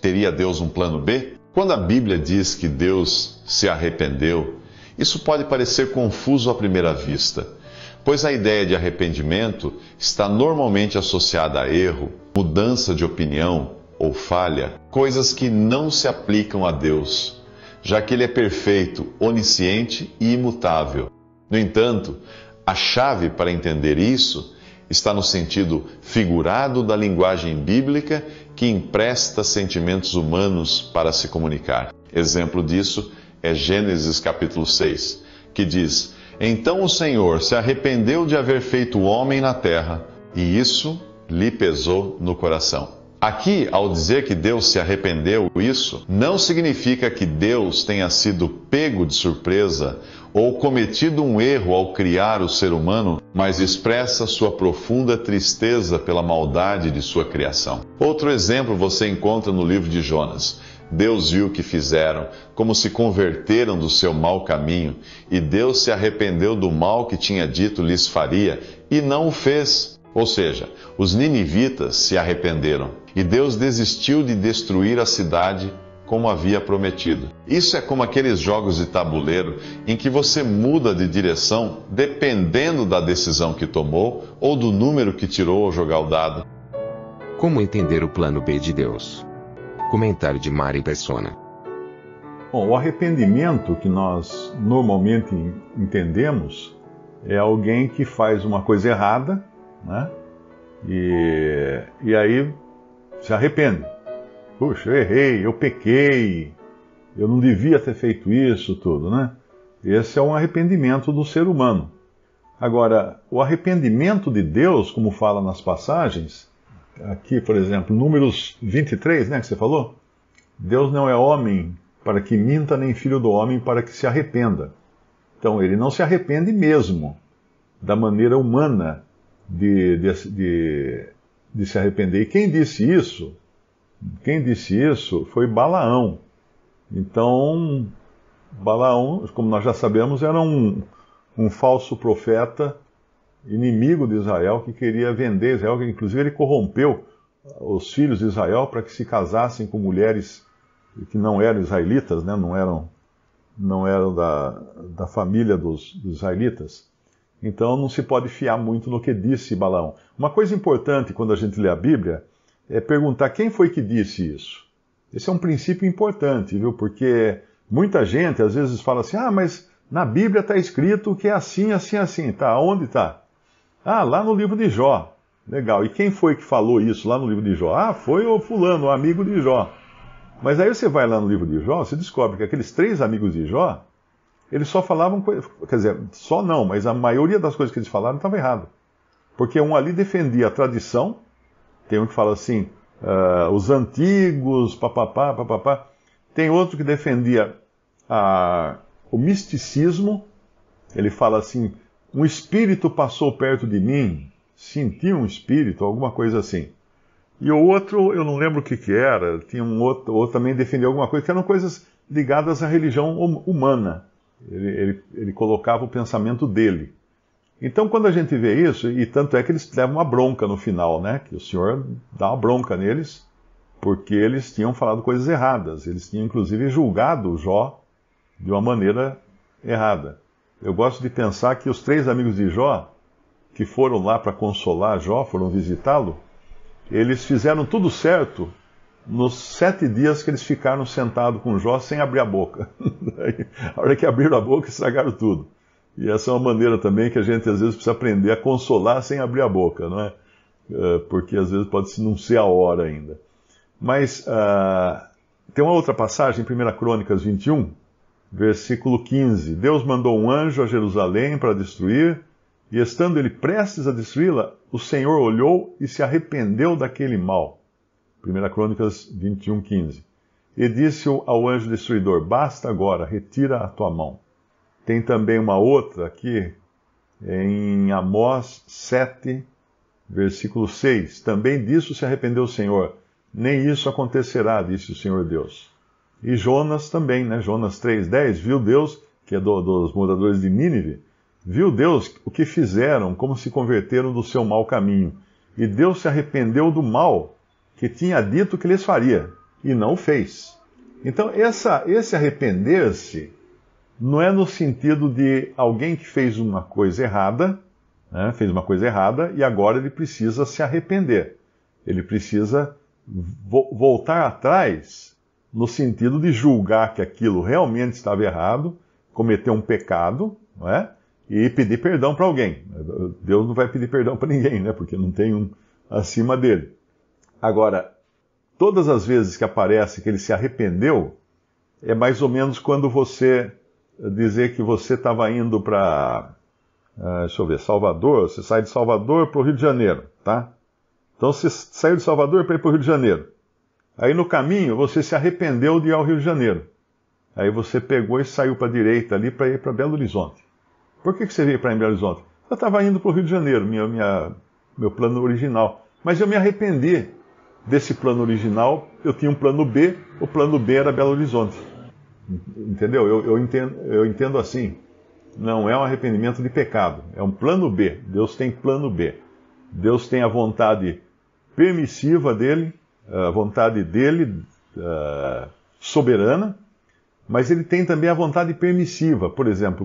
teria Deus um plano B? Quando a Bíblia diz que Deus se arrependeu, isso pode parecer confuso à primeira vista, pois a ideia de arrependimento está normalmente associada a erro, mudança de opinião ou falha, coisas que não se aplicam a Deus, já que Ele é perfeito, onisciente e imutável. No entanto, a chave para entender isso está no sentido figurado da linguagem bíblica que empresta sentimentos humanos para se comunicar. Exemplo disso é Gênesis capítulo 6, que diz: Então o Senhor se arrependeu de haver feito o homem na terra, e isso lhe pesou no coração. Aqui, ao dizer que Deus se arrependeu, isso não significa que Deus tenha sido pego de surpresa ou cometido um erro ao criar o ser humano, mas expressa sua profunda tristeza pela maldade de sua criação. Outro exemplo você encontra no livro de Jonas. Deus viu o que fizeram, como se converteram do seu mau caminho, e Deus se arrependeu do mal que tinha dito lhes faria, e não o fez. Ou seja, os ninivitas se arrependeram, e Deus desistiu de destruir a cidade como havia prometido. Isso é como aqueles jogos de tabuleiro em que você muda de direção dependendo da decisão que tomou ou do número que tirou ao jogar o dado. Como entender o plano B de Deus? Comentário de Mari Persona. Bom, o arrependimento que nós normalmente entendemos é alguém que faz uma coisa errada, né? E aí se arrepende. Puxa, eu errei, eu pequei, eu não devia ter feito isso tudo, né? Esse é um arrependimento do ser humano. Agora, o arrependimento de Deus, como fala nas passagens, aqui, por exemplo, Números 23, né, que você falou? Deus não é homem para que minta, nem filho do homem para que se arrependa. Então, ele não se arrepende mesmo da maneira humana de se arrepender. E quem disse isso foi Balaão. Então, Balaão, como nós já sabemos, era um falso profeta, inimigo de Israel, que queria vender Israel, que inclusive ele corrompeu os filhos de Israel para que se casassem com mulheres que não eram israelitas, né? não eram da família dos israelitas. Então não se pode fiar muito no que disse Balaão. Uma coisa importante quando a gente lê a Bíblia é perguntar quem foi que disse isso. Esse é um princípio importante, viu? Porque muita gente às vezes fala assim, mas na Bíblia está escrito que é assim, assim, assim. Tá, onde está? Lá no livro de Jó. Legal. E quem foi que falou isso lá no livro de Jó? Foi o fulano, o amigo de Jó. Mas aí você vai lá no livro de Jó, você descobre que aqueles 3 amigos de Jó, eles só falavam coisas, quer dizer, só não, mas a maioria das coisas que eles falaram estava errado. Porque um ali defendia a tradição, tem um que fala assim, os antigos, papapá, papapá. Tem outro que defendia o misticismo, ele fala assim, um espírito passou perto de mim, senti um espírito, alguma coisa assim. E o outro, eu não lembro o que era, tinha um outro também defendia alguma coisa, que eram coisas ligadas à religião humana. Ele colocava o pensamento dele. Então, quando a gente vê isso, e tanto é que eles levam uma bronca no final, né? Que o Senhor dá uma bronca neles, porque eles tinham falado coisas erradas. Eles tinham, inclusive, julgado Jó de uma maneira errada. Eu gosto de pensar que os 3 amigos de Jó, que foram lá para consolar Jó, foram visitá-lo, eles fizeram tudo certo nos 7 dias que eles ficaram sentados com Jó sem abrir a boca. A hora que abriram a boca, estragaram tudo. E essa é uma maneira também que a gente às vezes precisa aprender a consolar sem abrir a boca, não é? Porque às vezes pode não ser a hora ainda. Mas tem uma outra passagem, em 1 Crônicas 21, versículo 15. Deus mandou um anjo a Jerusalém para destruir, e estando ele prestes a destruí-la, o Senhor olhou e se arrependeu daquele mal. 1 Crônicas 21, 15. E disse ao anjo destruidor, basta agora, retira a tua mão. Tem também uma outra aqui, em Amós 7, versículo 6. Também disso se arrependeu o Senhor. Nem isso acontecerá, disse o Senhor Deus. E Jonas também, né? Jonas 3,10, viu Deus, que é dos moradores de Nínive, viu Deus o que fizeram, como se converteram do seu mau caminho. E Deus se arrependeu do mal que tinha dito que lhes faria. e não o fez. Então, esse arrepender-se não é no sentido de alguém que fez uma coisa errada, né, fez uma coisa errada e agora ele precisa se arrepender. Ele precisa voltar atrás no sentido de julgar que aquilo realmente estava errado, cometer um pecado, não é? E pedir perdão para alguém. Deus não vai pedir perdão para ninguém, né? Porque não tem um acima dele. Agora, todas as vezes que aparece que ele se arrependeu, é mais ou menos quando você dizer que você estava indo para, deixa eu ver, Salvador, você sai de Salvador para o Rio de Janeiro, tá? Então você saiu de Salvador para ir para o Rio de Janeiro. Aí no caminho você se arrependeu de ir ao Rio de Janeiro. Aí você pegou e saiu para a direita ali para ir para Belo Horizonte. Por que você veio para Belo Horizonte? Eu estava indo para o Rio de Janeiro, meu plano original. Mas eu me arrependi desse plano original, eu tinha um plano B, o plano B era Belo Horizonte. Entendeu? Eu entendo assim. Não é um arrependimento de pecado, é um plano B. Deus tem plano B. Deus tem a vontade permissiva dele, a vontade dele soberana, mas ele tem também a vontade permissiva. Por exemplo,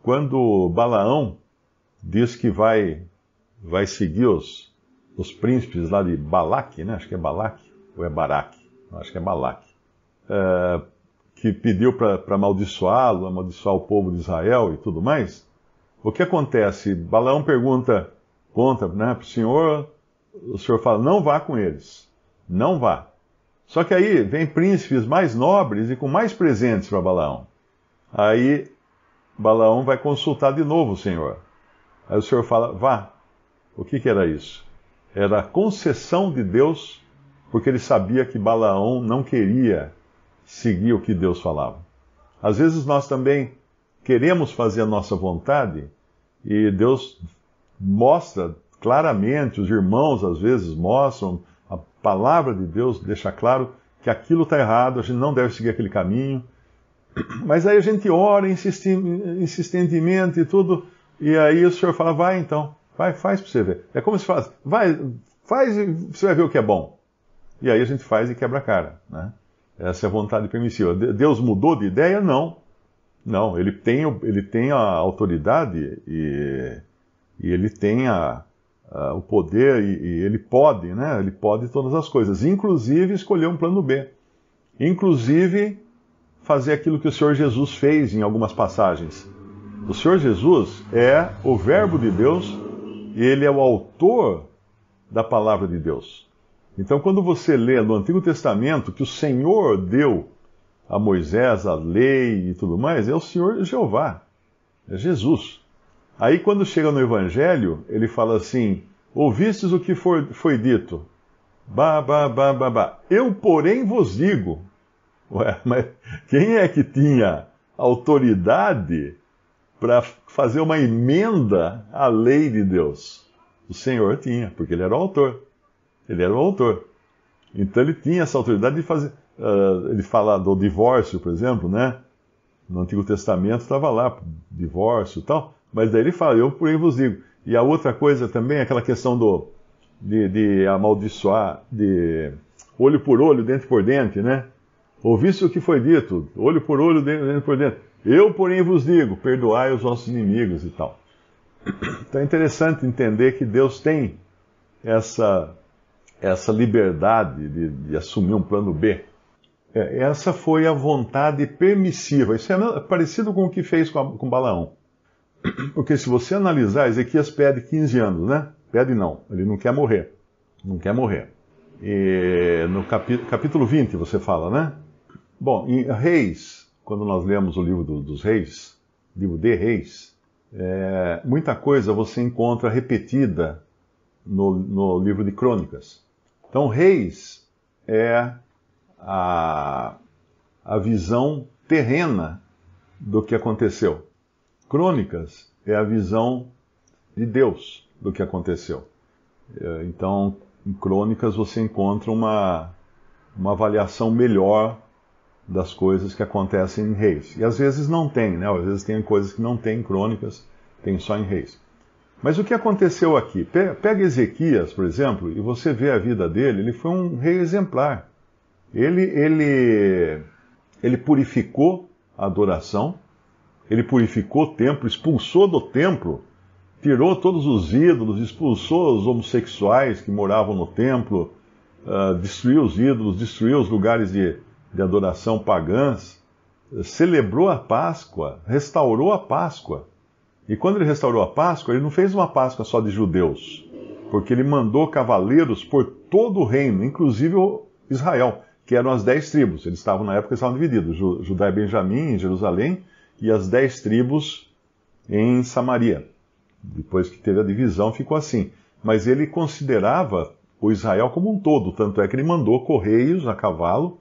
quando Balaão diz que vai seguir os príncipes lá de Balaque, né? Acho que é Balaque, ou é Baraque? Acho que é Balaque. Que pediu para amaldiçoar o povo de Israel e tudo mais. O que acontece? Balaão conta, né, para o senhor fala, não vá com eles, não vá. Só que aí vem príncipes mais nobres e com mais presentes para Balaão. Aí Balaão vai consultar de novo o Senhor. Aí o Senhor fala, vá. O que era isso? Era a concessão de Deus, porque ele sabia que Balaão não queria seguir o que Deus falava. Às vezes nós também queremos fazer a nossa vontade e Deus mostra claramente, os irmãos às vezes mostram, a palavra de Deus deixa claro que aquilo está errado, a gente não deve seguir aquele caminho. Mas aí a gente ora insistentemente e tudo, e aí o Senhor fala, vai então, faz para você ver. É como se faz, faz e você vai ver o que é bom. E aí a gente faz e quebra a cara, né? Essa é a vontade permissiva. Deus mudou de ideia? Não. Não, ele tem a autoridade e ele tem o poder e ele pode, né? Ele pode todas as coisas, inclusive escolher um plano B. Inclusive fazer aquilo que o Senhor Jesus fez em algumas passagens. O Senhor Jesus é o Verbo de Deus e ele é o autor da palavra de Deus. Então, quando você lê no Antigo Testamento que o Senhor deu a Moisés a lei e tudo mais, é o Senhor Jeová, é Jesus. Aí, quando chega no Evangelho, ele fala assim, ouvistes o que foi dito? Eu, porém, vos digo. Ué, mas quem é que tinha autoridade para fazer uma emenda à lei de Deus? O Senhor tinha, porque ele era o autor. Ele era o autor. Então ele tinha essa autoridade de fazer. Ele fala do divórcio, por exemplo, né? No Antigo Testamento estava lá, divórcio e tal. Mas daí ele fala, eu porém vos digo. E a outra coisa também, aquela questão de amaldiçoar, de olho por olho, dente por dente, né? Ouviste o que foi dito, olho por olho, dente por dente. Eu porém vos digo, perdoai os vossos inimigos e tal. Então é interessante entender que Deus tem essa liberdade de assumir um plano B. Essa foi a vontade permissiva. Isso é parecido com o que fez com Balaão. Porque se você analisar, Ezequias pede 15 anos, né? Pede não, ele não quer morrer. Não quer morrer. E no capítulo 20 você fala, né? Bom, em Reis, quando nós lemos o livro dos Reis, livro de Reis, muita coisa você encontra repetida no livro de Crônicas. Então, Reis é a visão terrena do que aconteceu. Crônicas é a visão de Deus do que aconteceu. Então, em Crônicas você encontra uma avaliação melhor das coisas que acontecem em Reis. E às vezes não tem, né? Às vezes tem coisas que não tem em Crônicas, tem só em Reis. Mas o que aconteceu aqui? Pega Ezequias, por exemplo, e você vê a vida dele, ele foi um rei exemplar. Ele purificou a adoração, ele purificou o templo, expulsou do templo, tirou todos os ídolos, expulsou os homossexuais que moravam no templo, destruiu os ídolos, destruiu os lugares de adoração pagãs, celebrou a Páscoa, restaurou a Páscoa. E quando ele restaurou a Páscoa, ele não fez uma Páscoa só de judeus, porque ele mandou cavaleiros por todo o reino, inclusive Israel, que eram as 10 tribos. Eles estavam, na época, estavam divididos, Judá e Benjamim em Jerusalém, e as 10 tribos em Samaria. Depois que teve a divisão, ficou assim. Mas ele considerava o Israel como um todo, tanto é que ele mandou correios a cavalo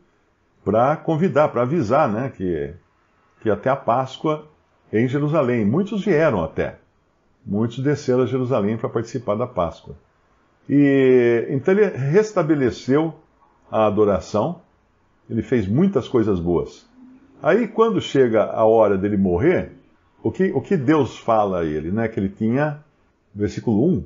para convidar, para avisar, né, que até a Páscoa em Jerusalém. Muitos vieram até. Muitos desceram a Jerusalém para participar da Páscoa. E então ele restabeleceu a adoração, ele fez muitas coisas boas. Aí quando chega a hora dele morrer, o que Deus fala a ele, né? Que ele tinha, versículo 1,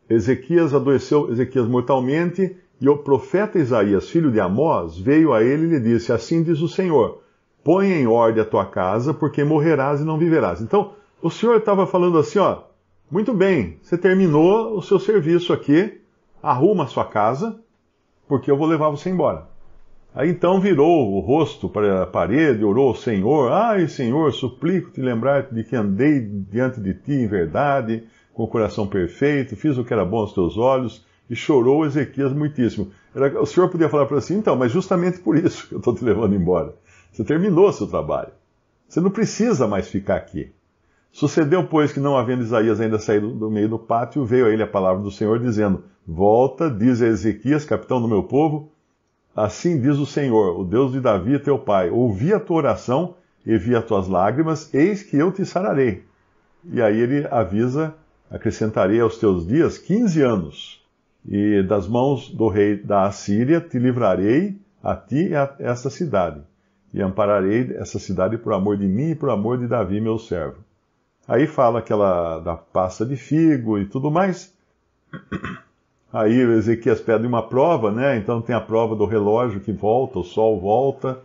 Ezequias adoeceu mortalmente, e o profeta Isaías, filho de Amós, veio a ele e lhe disse, assim diz o Senhor, põe em ordem a tua casa, porque morrerás e não viverás. Então, o Senhor estava falando assim, ó, muito bem, você terminou o seu serviço aqui, arruma a sua casa, porque eu vou levar você embora. Aí então virou o rosto para a parede, orou ao Senhor, ai Senhor, suplico-te lembrar-te de que andei diante de ti em verdade, com o coração perfeito, fiz o que era bom aos teus olhos, e chorou Ezequias muitíssimo. O Senhor podia falar para ele assim, então, mas justamente por isso que eu estou te levando embora. Você terminou seu trabalho. Você não precisa mais ficar aqui. Sucedeu, pois, que não havendo Isaías ainda saído do meio do pátio, veio a ele a palavra do Senhor, dizendo, volta, diz a Ezequias, capitão do meu povo, assim diz o Senhor, o Deus de Davi, teu pai, ouvi a tua oração e vi as tuas lágrimas, eis que eu te sararei. E aí ele avisa, acrescentarei aos teus dias 15 anos, e das mãos do rei da Assíria te livrarei a ti e a esta cidade, e ampararei essa cidade por amor de mim e por amor de Davi, meu servo. Aí fala aquela da pasta de figo e tudo mais. Aí Ezequias pede uma prova, né? Então tem a prova do relógio que volta, o sol volta.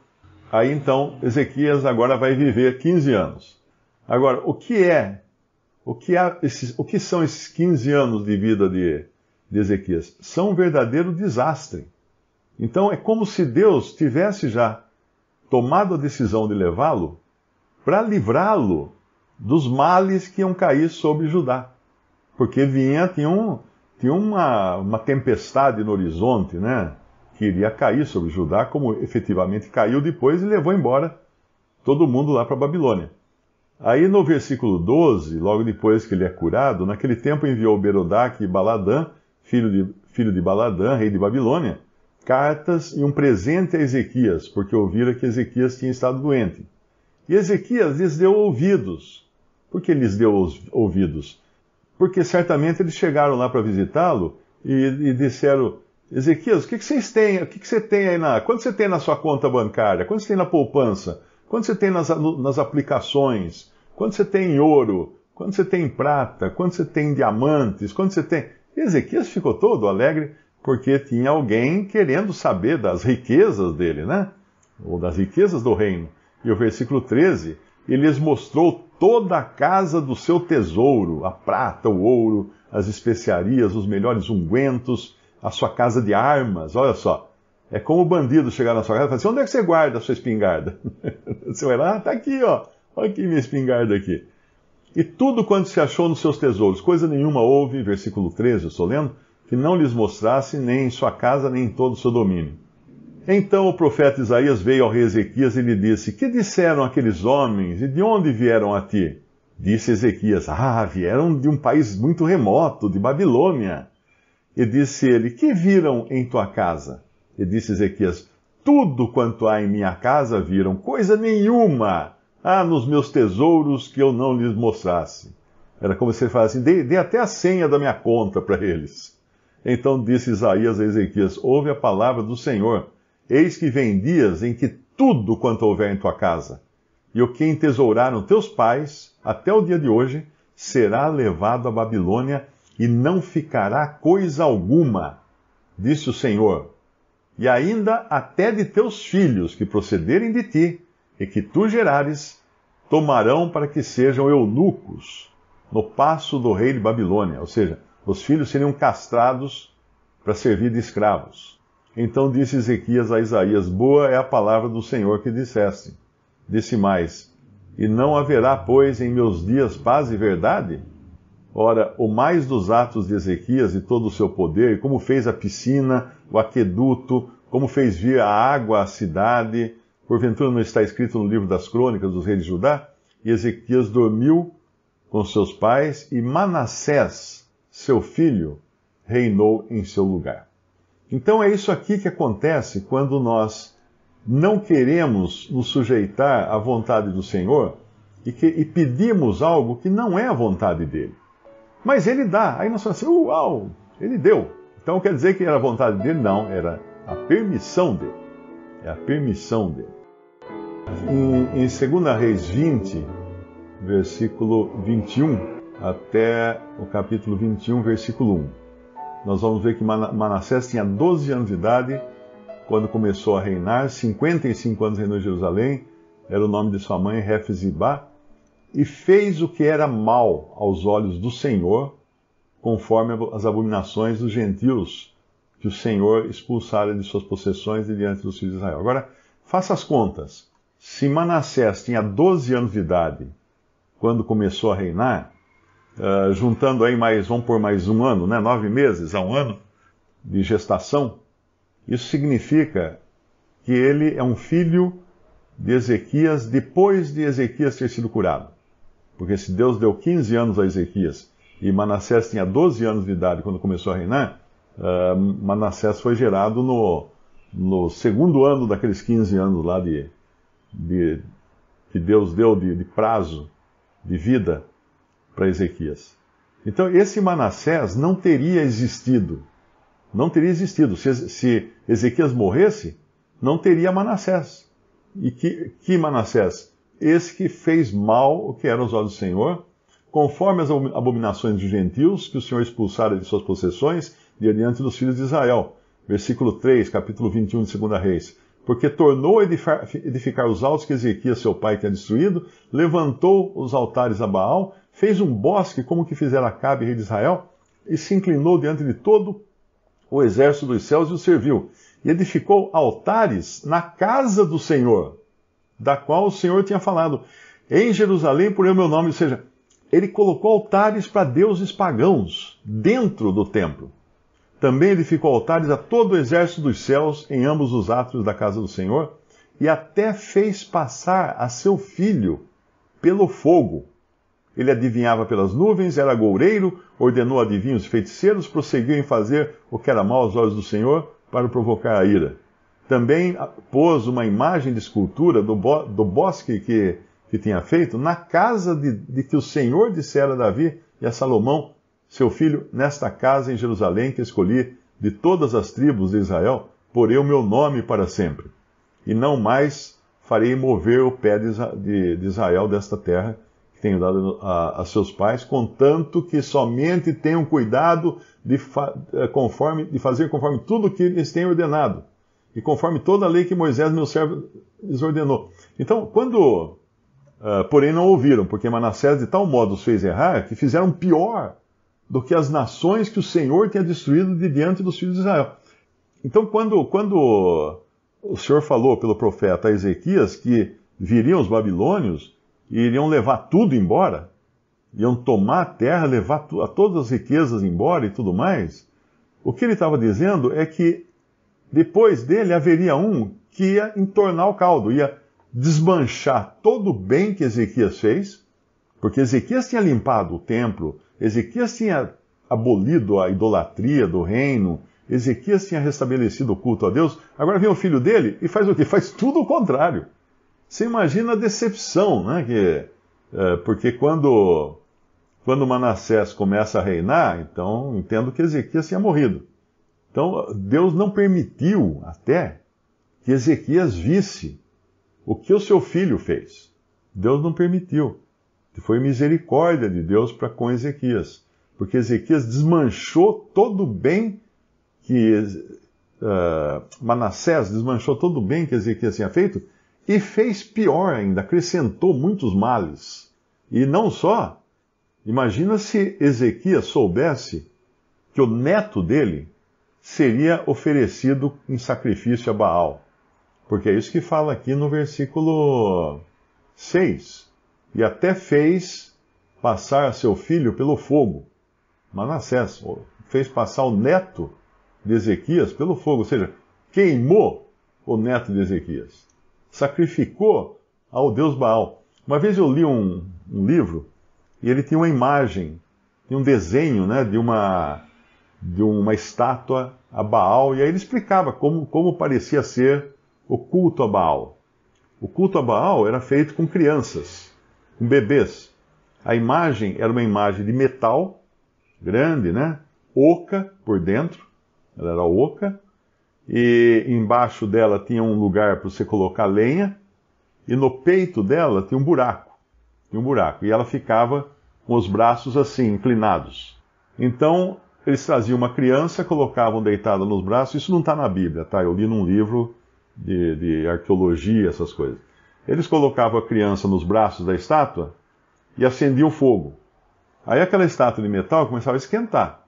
Aí então Ezequias agora vai viver 15 anos. Agora, o que são esses 15 anos de vida de Ezequias? São um verdadeiro desastre. Então é como se Deus tivesse já tomado a decisão de levá-lo para livrá-lo dos males que iam cair sobre Judá. Porque tinha uma tempestade no horizonte, né? Que iria cair sobre Judá, como efetivamente caiu depois e levou embora todo mundo lá para a Babilônia. Aí no versículo 12, logo depois que ele é curado, naquele tempo enviou Berodaque e Baladã, filho de Baladã, rei de Babilônia, cartas e um presente a Ezequias, porque ouvira que Ezequias tinha estado doente. E Ezequias lhes deu ouvidos. Por que lhes deu ouvidos? Porque certamente eles chegaram lá para visitá-lo e disseram, Ezequias, o que vocês têm? O que você tem aí quanto você tem na sua conta bancária? Quanto você tem na poupança? Quanto você tem nas aplicações? Quanto você tem em ouro? Quanto você tem em prata? Quanto você tem em diamantes? Quanto você tem... E Ezequias ficou todo alegre porque tinha alguém querendo saber das riquezas dele, né? Ou das riquezas do reino. E o versículo 13, ele lhes mostrou toda a casa do seu tesouro, a prata, o ouro, as especiarias, os melhores ungüentos, a sua casa de armas. Olha só, é como o bandido chegar na sua casa e falar assim, onde é que você guarda a sua espingarda? Você vai lá, tá aqui, ó. Olha aqui minha espingarda aqui. E tudo quanto se achou nos seus tesouros, coisa nenhuma houve, versículo 13, eu estou lendo, que não lhes mostrasse nem em sua casa, nem em todo o seu domínio. Então o profeta Isaías veio ao rei Ezequias e lhe disse, que disseram aqueles homens e de onde vieram a ti? Disse Ezequias, vieram de um país muito remoto, de Babilônia. E disse ele, que viram em tua casa? E disse Ezequias, tudo quanto há em minha casa viram, coisa nenhuma há nos meus tesouros que eu não lhes mostrasse. Era como se ele falasse assim, dê até a senha da minha conta para eles. Então disse Isaías a Ezequias, ouve a palavra do Senhor. Eis que vem dias em que tudo quanto houver em tua casa, e o que entesouraram teus pais, até o dia de hoje, será levado à Babilônia e não ficará coisa alguma, disse o Senhor. E ainda até de teus filhos que procederem de ti e que tu gerares, tomarão para que sejam eunucos no paço do rei de Babilônia. Ou seja, os filhos seriam castrados para servir de escravos. Então disse Ezequias a Isaías: boa é a palavra do Senhor que disseste. Disse mais: e não haverá, pois, em meus dias paz e verdade? Ora, o mais dos atos de Ezequias e todo o seu poder, e como fez a piscina, o aqueduto, como fez vir a água à cidade, porventura não está escrito no livro das crônicas dos reis de Judá? E Ezequias dormiu com seus pais, e Manassés, seu filho, reinou em seu lugar. Então é isso aqui que acontece quando nós não queremos nos sujeitar à vontade do Senhor e pedimos algo que não é a vontade dele. Mas ele dá. Aí nós falamos assim: uau, ele deu. Então quer dizer que era a vontade dele? Não, era a permissão dele. É a permissão dele. Em 2 Reis 20, versículo 21, até o capítulo 21, versículo 1, nós vamos ver que Manassés tinha 12 anos de idade quando começou a reinar, 55 anos reinou em Jerusalém, era o nome de sua mãe, Hefzibá, e fez o que era mal aos olhos do Senhor, conforme as abominações dos gentios que o Senhor expulsara de suas possessões e diante dos filhos de Israel. Agora, faça as contas. Se Manassés tinha 12 anos de idade quando começou a reinar, juntando aí vamos pôr mais um ano, 9 meses a um ano de gestação, isso significa que ele é um filho de Ezequias depois de Ezequias ter sido curado. Porque se Deus deu 15 anos a Ezequias e Manassés tinha 12 anos de idade quando começou a reinar, Manassés foi gerado no segundo ano daqueles 15 anos lá que Deus deu de prazo de vida para Ezequias. Então esse Manassés não teria existido. Não teria existido. Se Ezequias morresse, não teria Manassés. E que Manassés? Esse que fez mal o que era aos olhos do Senhor, conforme as abominações dos gentios, que o Senhor expulsara de suas possessões, diante dos filhos de Israel. Versículo 3, capítulo 21 de 2 Reis. Porque tornou a edificar os altos que Ezequias, seu pai, tinha destruído, levantou os altares a Baal, fez um bosque como que fizera Acabe, rei de Israel, e se inclinou diante de todo o exército dos céus e o serviu. E edificou altares na casa do Senhor, da qual o Senhor tinha falado: em Jerusalém porei o meu nome. Ou seja, ele colocou altares para deuses pagãos dentro do templo. Também edificou altares a todo o exército dos céus em ambos os átrios da casa do Senhor, e até fez passar a seu filho pelo fogo. Ele adivinhava pelas nuvens, era agoureiro, ordenou adivinhos e feiticeiros, prosseguiu em fazer o que era mal aos olhos do Senhor, para provocar a ira. Também pôs uma imagem de escultura do bosque que tinha feito na casa de que o Senhor dissera a Davi e a Salomão, seu filho: nesta casa em Jerusalém que escolhi de todas as tribos de Israel, porei o meu nome para sempre. E não mais farei mover o pé de Israel desta terra que tenho dado a seus pais, contanto que somente tenham cuidado de fazer conforme tudo o que eles têm ordenado, e conforme toda a lei que Moisés, meu servo, lhes ordenou. Então, porém não ouviram, porque Manassés de tal modo os fez errar, que fizeram pior do que as nações que o Senhor tinha destruído de diante dos filhos de Israel. Então, quando o Senhor falou pelo profeta Ezequias que viriam os babilônios e iriam levar tudo embora, iam tomar a terra, levar todas as riquezas embora e tudo mais, o que ele estava dizendo é que depois dele haveria um que ia entornar o caldo, ia desmanchar todo o bem que Ezequias fez, porque Ezequias tinha limpado o templo, Ezequias tinha abolido a idolatria do reino, Ezequias tinha restabelecido o culto a Deus. Agora vem o filho dele e faz o quê? Faz tudo o contrário. Você imagina a decepção, né? Porque quando Manassés começa a reinar, então entendo que Ezequias tinha morrido. Então Deus não permitiu até que Ezequias visse o que o seu filho fez. Deus não permitiu. Foi misericórdia de Deus para com Ezequias. Porque Ezequias desmanchou todo o bem que Manassés desmanchou todo o bem que Ezequias tinha feito e fez pior ainda, acrescentou muitos males. E não só, imagina se Ezequias soubesse que o neto dele seria oferecido em sacrifício a Baal. Porque é isso que fala aqui no versículo 6. E até fez passar seu filho pelo fogo. Manassés fez passar o neto de Ezequias pelo fogo, ou seja, queimou o neto de Ezequias. Sacrificou ao deus Baal. Uma vez eu li um livro e ele tinha uma imagem, tinha um desenho, né, de uma estátua a Baal, e aí ele explicava como parecia ser o culto a Baal. O culto a Baal era feito com crianças, com bebês. A imagem era uma imagem de metal, grande, né? Oca por dentro, ela era oca, e embaixo dela tinha um lugar para você colocar lenha, e no peito dela tinha um buraco, e ela ficava com os braços assim, inclinados. Então, eles traziam uma criança, colocavam deitada nos braços, isso não está na Bíblia, tá? Eu li num livro de arqueologia, essas coisas. Eles colocavam a criança nos braços da estátua e acendiam fogo. Aí aquela estátua de metal começava a esquentar.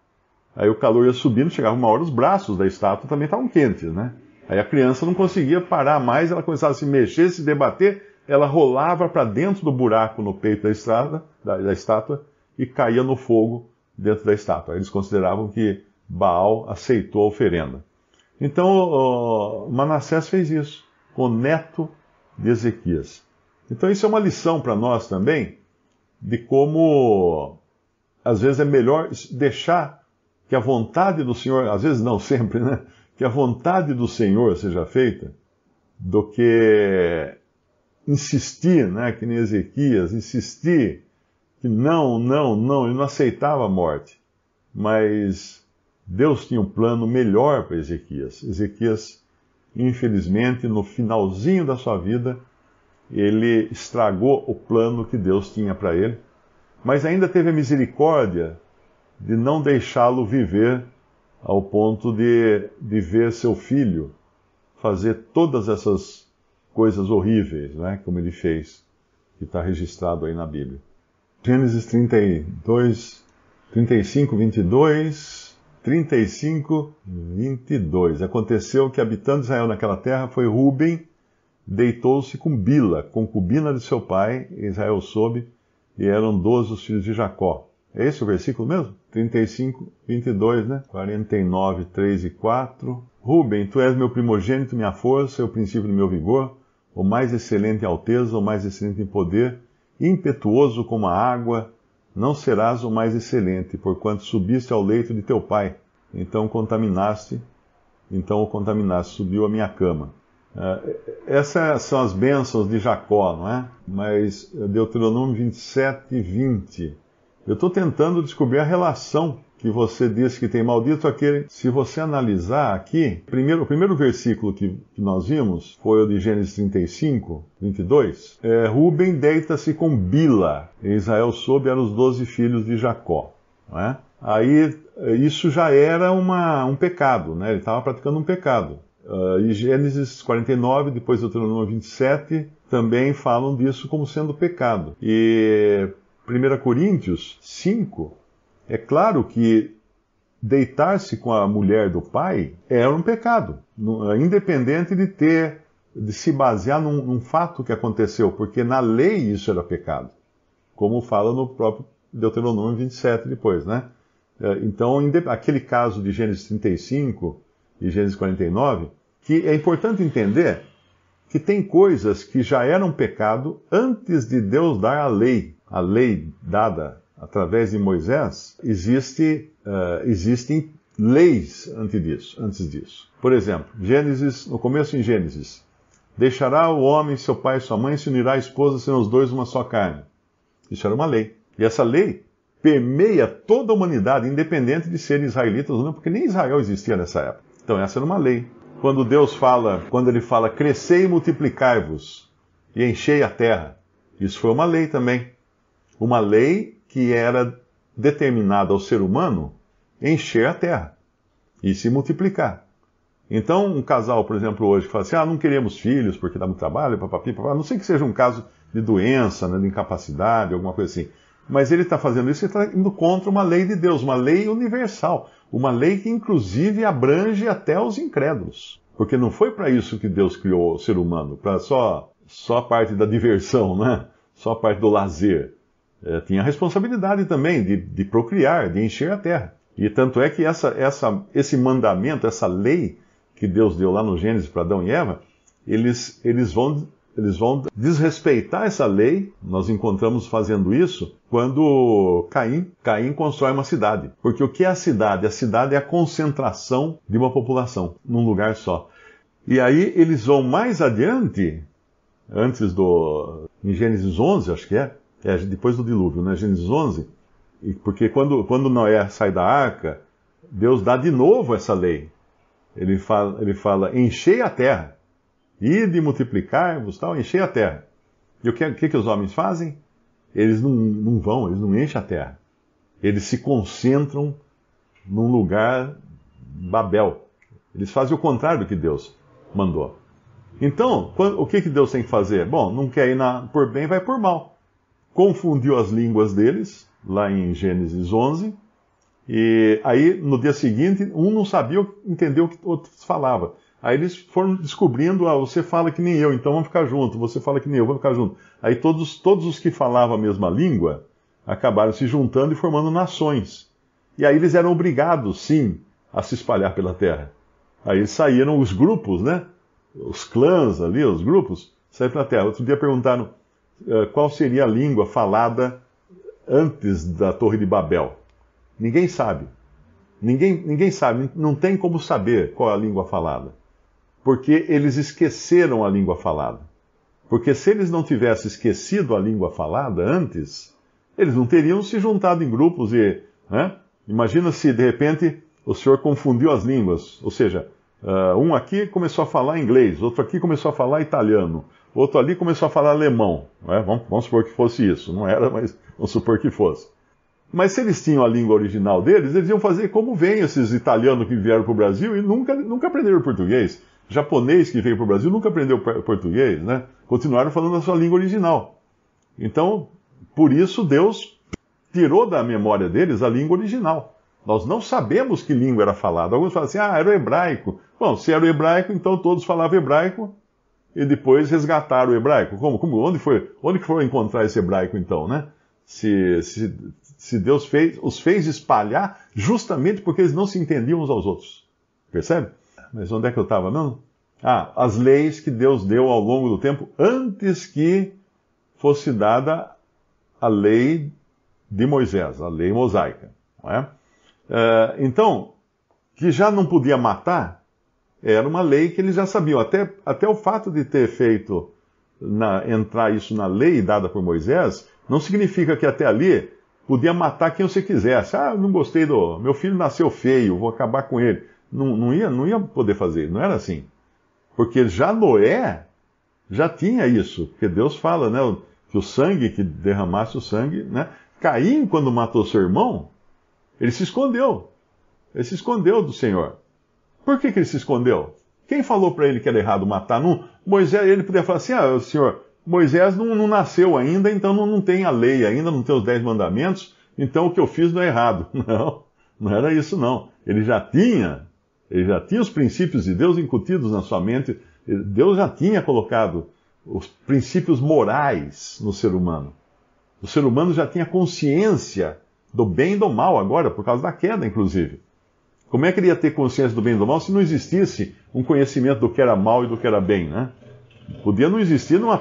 Aí o calor ia subindo, chegava uma hora, os braços da estátua também estavam quentes, né? Aí a criança não conseguia parar mais, ela começava a se mexer, se debater, ela rolava para dentro do buraco no peito da estátua e caía no fogo dentro da estátua. Eles consideravam que Baal aceitou a oferenda. Então Manassés fez isso com o neto de Ezequias. Então isso é uma lição para nós também, de como às vezes é melhor deixar que a vontade do Senhor, às vezes não sempre, né? Que a vontade do Senhor seja feita, do que insistir, né? Que nem Ezequias, insistir que não, ele não aceitava a morte. Mas Deus tinha um plano melhor para Ezequias. Ezequias, infelizmente, no finalzinho da sua vida, ele estragou o plano que Deus tinha para ele, mas ainda teve a misericórdia de não deixá-lo viver ao ponto de ver seu filho fazer todas essas coisas horríveis, né, como ele fez, que está registrado aí na Bíblia. Gênesis 32, 35, 22, 35, 22. Aconteceu que, habitando Israel naquela terra, foi Rúben, deitou-se com Bila, concubina de seu pai, Israel soube, e eram 12 os filhos de Jacó. É esse o versículo mesmo? 35, 22, né? 49, 3 e 4. Rúben, tu és meu primogênito, minha força, o princípio do meu vigor, o mais excelente em alteza, o mais excelente em poder, impetuoso como a água, não serás o mais excelente, porquanto subiste ao leito de teu pai. Então o contaminaste, subiu à minha cama. Essas são as bênçãos de Jacó, não é? Mas Deuteronômio 27, 20. Eu estou tentando descobrir a relação que você disse que tem maldito aquele. Se você analisar aqui, o primeiro versículo que nós vimos foi o de Gênesis 35, 22. Rúben deita-se com Bila. Israel soube, eram os 12 filhos de Jacó. Não é? Aí isso já era um pecado, né? Ele estava praticando um pecado. E Gênesis 49, depois Deuteronômio 27, também falam disso como sendo pecado. E 1 Coríntios 5, é claro que deitar-se com a mulher do pai era um pecado, independente de se basear num fato que aconteceu, porque na lei isso era pecado, como fala no próprio Deuteronômio 27 depois, né? Então, aquele caso de Gênesis 35 e Gênesis 49, que é importante entender que tem coisas que já eram pecado antes de Deus dar a lei dada através de Moisés, existem leis antes disso. Por exemplo, no começo em Gênesis, deixará o homem seu pai e sua mãe, se unirá à esposa, serão os dois uma só carne. Isso era uma lei. E essa lei permeia toda a humanidade, independente de serem israelitas ou não, porque nem Israel existia nessa época. Então essa era uma lei. Quando ele fala, crescei e multiplicai-vos, e enchei a terra, isso foi uma lei também. Uma lei que era determinada ao ser humano encher a terra e se multiplicar. Então, um casal, por exemplo, hoje, que fala assim, não queremos filhos porque dá muito trabalho, papapi, papapá. Não sei que seja um caso de doença, né, de incapacidade, alguma coisa assim. Mas ele está fazendo isso e está indo contra uma lei de Deus, uma lei universal. Uma lei que, inclusive, abrange até os incrédulos. Porque não foi para isso que Deus criou o ser humano, para só a parte da diversão, né? Só a parte do lazer. Tinha a responsabilidade também de procriar, de encher a terra. E tanto é que esse mandamento, essa lei que Deus deu lá no Gênesis para Adão e Eva, eles vão desrespeitar essa lei. Nós encontramos fazendo isso quando Caim constrói uma cidade. Porque o que é a cidade? A cidade é a concentração de uma população num lugar só. E aí eles vão mais adiante, em Gênesis 11, acho que depois do dilúvio, né? Gênesis 11, porque quando Noé sai da arca, Deus dá de novo essa lei. Ele fala, enchei a terra, ide multiplicar-vos, enchei a terra. E o que os homens fazem? Eles não vão, eles não enchem a terra. Eles se concentram num lugar Babel. Eles fazem o contrário do que Deus mandou. Então, o que Deus tem que fazer? Bom, não quer ir por bem, vai por mal. Confundiu as línguas deles, lá em Gênesis 11, e aí, no dia seguinte, um não sabia entender o que o outro falava. Aí eles foram descobrindo, você fala que nem eu, então vamos ficar juntos, você fala que nem eu, vamos ficar juntos. Aí todos os que falavam a mesma língua acabaram se juntando e formando nações. E aí eles eram obrigados, sim, a se espalhar pela terra. Aí saíram os grupos, né? Os clãs ali, os grupos, saíram pela terra. Outro dia perguntaram qual seria a língua falada antes da Torre de Babel. Ninguém sabe. Ninguém sabe, não tem como saber qual é a língua falada. Porque eles esqueceram a língua falada. Porque se eles não tivessem esquecido a língua falada antes, eles não teriam se juntado em grupos e... Né? Imagina se, de repente, o Senhor confundiu as línguas. Ou seja, um aqui começou a falar inglês, outro aqui começou a falar italiano, outro ali começou a falar alemão. Né? Vamos supor que fosse isso. Não era, mas vamos supor que fosse. Mas se eles tinham a língua original deles, eles iam fazer como vêm esses italianos que vieram para o Brasil e nunca aprenderam português. Japonês que veio para o Brasil nunca aprendeu português, né? Continuaram falando a sua língua original. Então, por isso Deus tirou da memória deles a língua original. Nós não sabemos que língua era falada. Alguns falam assim, era o hebraico. Bom, se era o hebraico, então todos falavam hebraico e depois resgataram o hebraico. Onde foram encontrar esse hebraico então, né? Se Deus os fez espalhar justamente porque eles não se entendiam uns aos outros. Percebe? Mas onde é que eu estava, não? As leis que Deus deu ao longo do tempo antes que fosse dada a lei de Moisés, a lei mosaica. Não é? Então, que já não podia matar, era uma lei que eles já sabiam. Até o fato de ter feito, entrar isso na lei dada por Moisés, não significa que até ali podia matar quem você quisesse. Não gostei meu filho nasceu feio, vou acabar com ele. Não ia poder fazer, não era assim. Porque já Noé já tinha isso, porque Deus fala, né, que o sangue, que derramasse o sangue, né? Caim, quando matou seu irmão, ele se escondeu. Ele se escondeu do Senhor. Por que ele se escondeu? Quem falou para ele que era errado matar? Moisés, ele podia falar assim, Senhor, Moisés não nasceu ainda, então não tem a lei ainda, não tem os 10 mandamentos, então o que eu fiz não é errado. Não era isso não. Ele já tinha os princípios de Deus incutidos na sua mente. Deus já tinha colocado os princípios morais no ser humano. O ser humano já tinha consciência do bem e do mal agora, por causa da queda, inclusive. Como é que ele ia ter consciência do bem e do mal se não existisse um conhecimento do que era mal e do que era bem, né? Podia não existir numa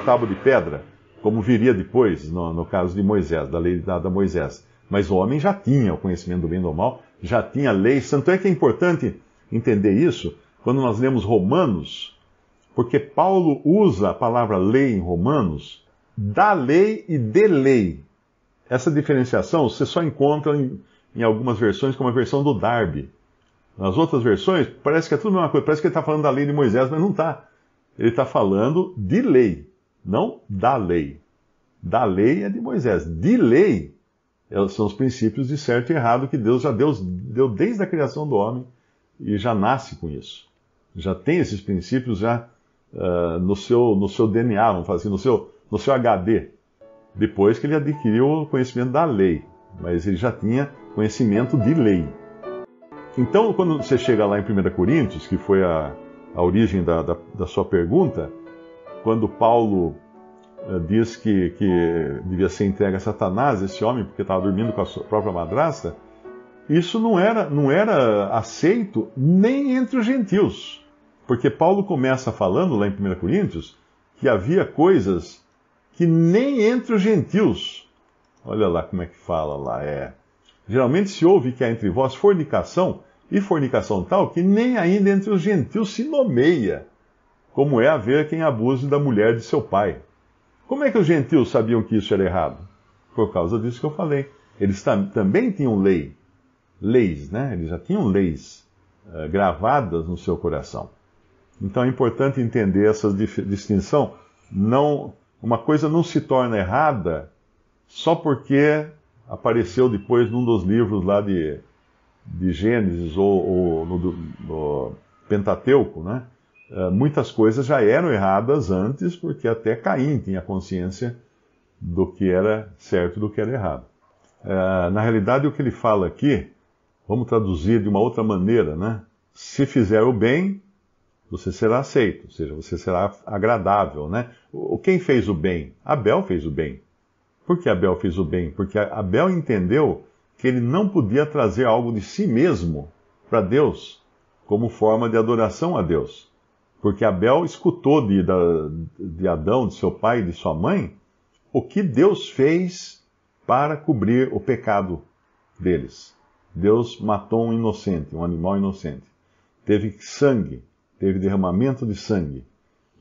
tábua de pedra, como viria depois, no caso de Moisés, da lei dada a Moisés. Mas o homem já tinha o conhecimento do bem e do mal, já tinha leis. Tanto é que é importante entender isso quando nós lemos Romanos, porque Paulo usa a palavra lei em Romanos, da lei e de lei. Essa diferenciação você só encontra em algumas versões, como a versão do Darby. Nas outras versões, parece que é tudo a mesma coisa, parece que ele está falando da lei de Moisés, mas não está. Ele está falando de lei, não da lei. da lei é de Moisés. De lei, são os princípios de certo e errado que Deus já deu desde a criação do homem e já nasce com isso. Já tem esses princípios já no seu DNA, vamos falar assim, no seu HD, depois que ele adquiriu o conhecimento da lei. Mas ele já tinha conhecimento de lei. Então, quando você chega lá em 1 Coríntios, que foi a origem da sua pergunta, quando Paulo diz que devia ser entregue a Satanás, esse homem, porque estava dormindo com a sua própria madrasta, isso não era aceito nem entre os gentios. Porque Paulo começa falando lá em 1 Coríntios que havia coisas que nem entre os gentios. Olha lá como é que fala lá. Geralmente se ouve que há entre vós fornicação, e fornicação tal que nem ainda entre os gentios se nomeia, como é haver quem abuse da mulher de seu pai. Como é que os gentios sabiam que isso era errado? Por causa disso que eu falei. Eles também tinham leis, né? Eles já tinham leis gravadas no seu coração. Então é importante entender essa distinção. Uma coisa não se torna errada só porque apareceu depois num dos livros lá de Gênesis ou no Pentateuco, né? Muitas coisas já eram erradas antes, porque até Caim tinha consciência do que era certo e do que era errado. Na realidade, o que ele fala aqui, vamos traduzir de uma outra maneira, né? Se fizer o bem, você será aceito, ou seja, você será agradável, né? Quem fez o bem? Abel fez o bem. Por que Abel fez o bem? Porque Abel entendeu que ele não podia trazer algo de si mesmo para Deus, como forma de adoração a Deus. Porque Abel escutou de Adão, de seu pai e de sua mãe, o que Deus fez para cobrir o pecado deles. Deus matou um inocente, um animal inocente. Teve sangue, teve derramamento de sangue.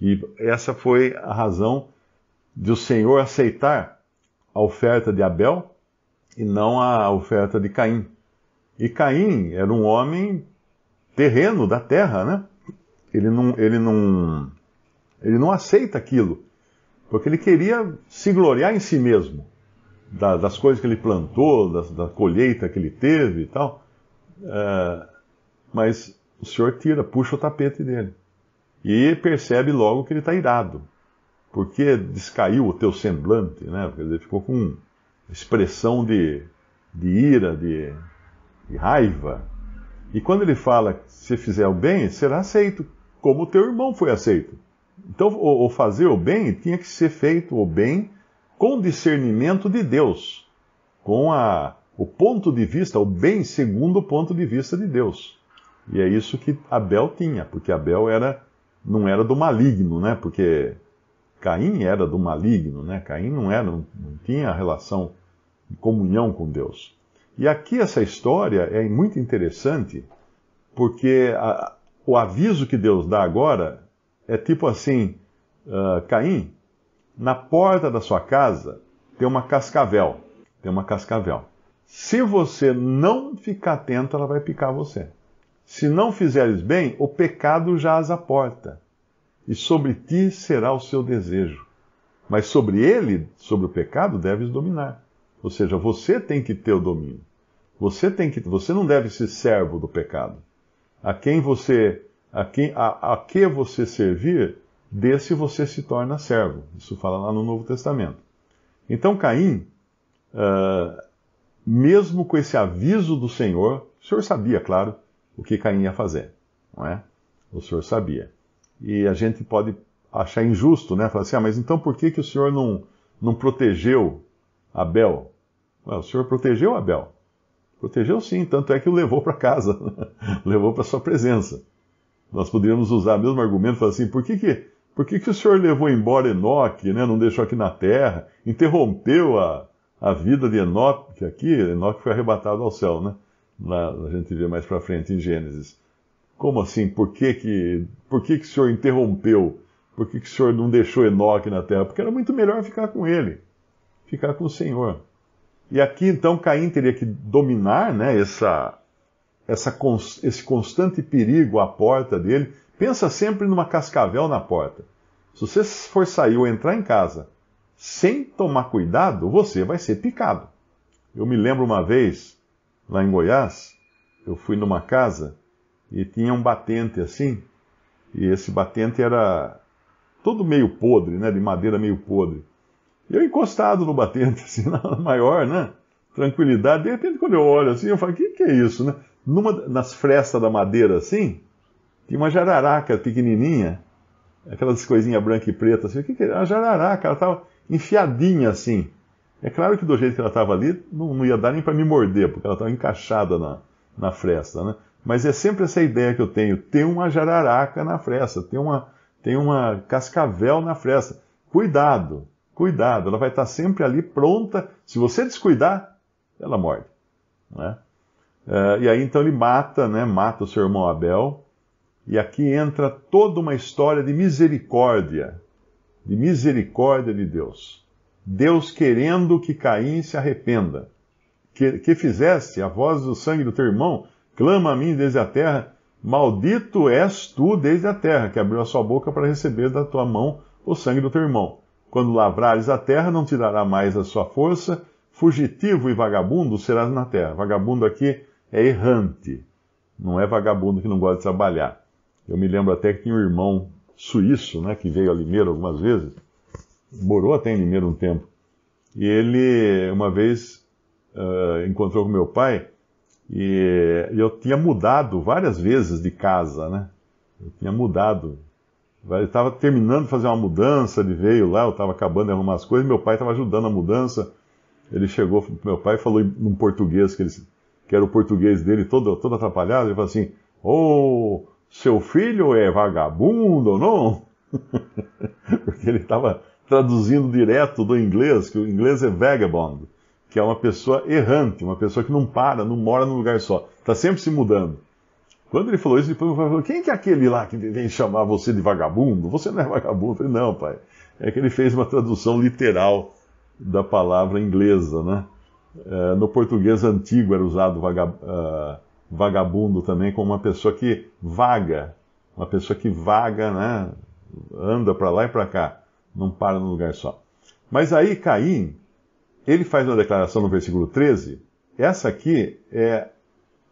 E essa foi a razão de o Senhor aceitar a oferta de Abel e não a oferta de Caim. E Caim era um homem terreno da terra, né? Ele não aceita aquilo, porque ele queria se gloriar em si mesmo, das coisas que ele plantou, da colheita que ele teve e tal. Mas o Senhor puxa o tapete dele. E percebe logo que ele está irado. Porque descaiu o teu semblante, né? Porque ele ficou com expressão de ira, de raiva. E quando ele fala que se fizer o bem, será aceito, como o teu irmão foi aceito. Então, o fazer o bem tinha que ser feito o bem com discernimento de Deus, com o ponto de vista, o bem segundo o ponto de vista de Deus. E é isso que Abel tinha, porque Abel não era do maligno, né? Porque Caim era do maligno, né? Caim não tinha relação de comunhão com Deus. E aqui essa história é muito interessante, porque o aviso que Deus dá agora é tipo assim, Caim, na porta da sua casa tem uma cascavel. Se você não ficar atento, ela vai picar você. Se não fizeres bem, o pecado jaz à porta, e sobre ti será o seu desejo. Mas sobre ele, sobre o pecado, deves dominar. Ou seja, você tem que ter o domínio. Você não deve ser servo do pecado. A que você servir, desse você se torna servo. Isso fala lá no Novo Testamento. Então Caim, mesmo com esse aviso do Senhor, o Senhor sabia, claro, o que Caim ia fazer, não é? O Senhor sabia. E a gente pode achar injusto, né? Falar assim, mas então por que o Senhor não protegeu Abel? O Senhor protegeu Abel. Protegeu sim, tanto é que o levou para casa, levou para sua presença. Nós poderíamos usar o mesmo argumento e falar assim, por que o Senhor levou embora Enoque, né? Não deixou aqui na terra, interrompeu a vida de Enoque aqui? Enoque foi arrebatado ao céu, né? Lá, a gente vê mais para frente em Gênesis. Como assim? Por que o Senhor interrompeu? Por que o Senhor não deixou Enoque na terra? Porque era muito melhor ficar com ele, ficar com o Senhor. E aqui então Caim teria que dominar, né, esse constante perigo à porta dele. Pensa sempre numa cascavel na porta. Se você for sair ou entrar em casa, sem tomar cuidado, você vai ser picado. Eu me lembro uma vez, lá em Goiás, eu fui numa casa e tinha um batente assim, e esse batente era todo meio podre, né, de madeira meio podre. E eu encostado no batente, assim, na maior, né, tranquilidade. De repente, quando eu olho assim, eu falo, o que é isso, né? Nas frestas da madeira, assim, tinha uma jararaca pequenininha, aquelas coisinhas branca e preta, assim, o que é? A jararaca, ela estava enfiadinha, assim. É claro que do jeito que ela estava ali, não ia dar nem para me morder, porque ela estava encaixada na fresta, né? Mas é sempre essa ideia que eu tenho, tem uma jararaca na fresta, tem uma cascavel na fresta. Cuidado, cuidado, ela vai estar sempre ali pronta, se você descuidar, ela morde, né? E aí então ele mata, né, mata o seu irmão Abel, e aqui entra toda uma história de misericórdia de Deus. Deus querendo que Caim se arrependa. Que fizeste, a voz do sangue do teu irmão, clama a mim desde a terra, maldito és tu desde a terra, que abriu a sua boca para receber da tua mão o sangue do teu irmão. Quando lavrares a terra, não te dará mais a sua força, fugitivo e vagabundo serás na terra. Vagabundo aqui é errante, não é vagabundo que não gosta de trabalhar. Eu me lembro até que tinha um irmão suíço, né, que veio a Limeira algumas vezes, morou até em Limeira um tempo, e ele uma vez encontrou com meu pai, e eu tinha mudado várias vezes de casa, né? Eu tinha mudado. Ele estava terminando de fazer uma mudança, ele veio lá, eu estava acabando de arrumar as coisas, meu pai estava ajudando a mudança. Ele chegou para meu pai e falou num português, que era o português dele, todo atrapalhado, ele falou assim, seu filho é vagabundo ou não? Porque ele estava traduzindo direto do inglês, que o inglês é vagabond, que é uma pessoa errante, uma pessoa que não para, não mora num lugar só, está sempre se mudando. Quando ele falou isso, depois eu falei, quem que é aquele lá que vem chamar você de vagabundo? Você não é vagabundo? Eu falei, não, pai. É que ele fez uma tradução literal da palavra inglesa, né? No português antigo era usado vagabundo também como uma pessoa que vaga, né? Anda para lá e para cá, não para num lugar só. Mas aí Caim, ele faz uma declaração no versículo 13, essa aqui é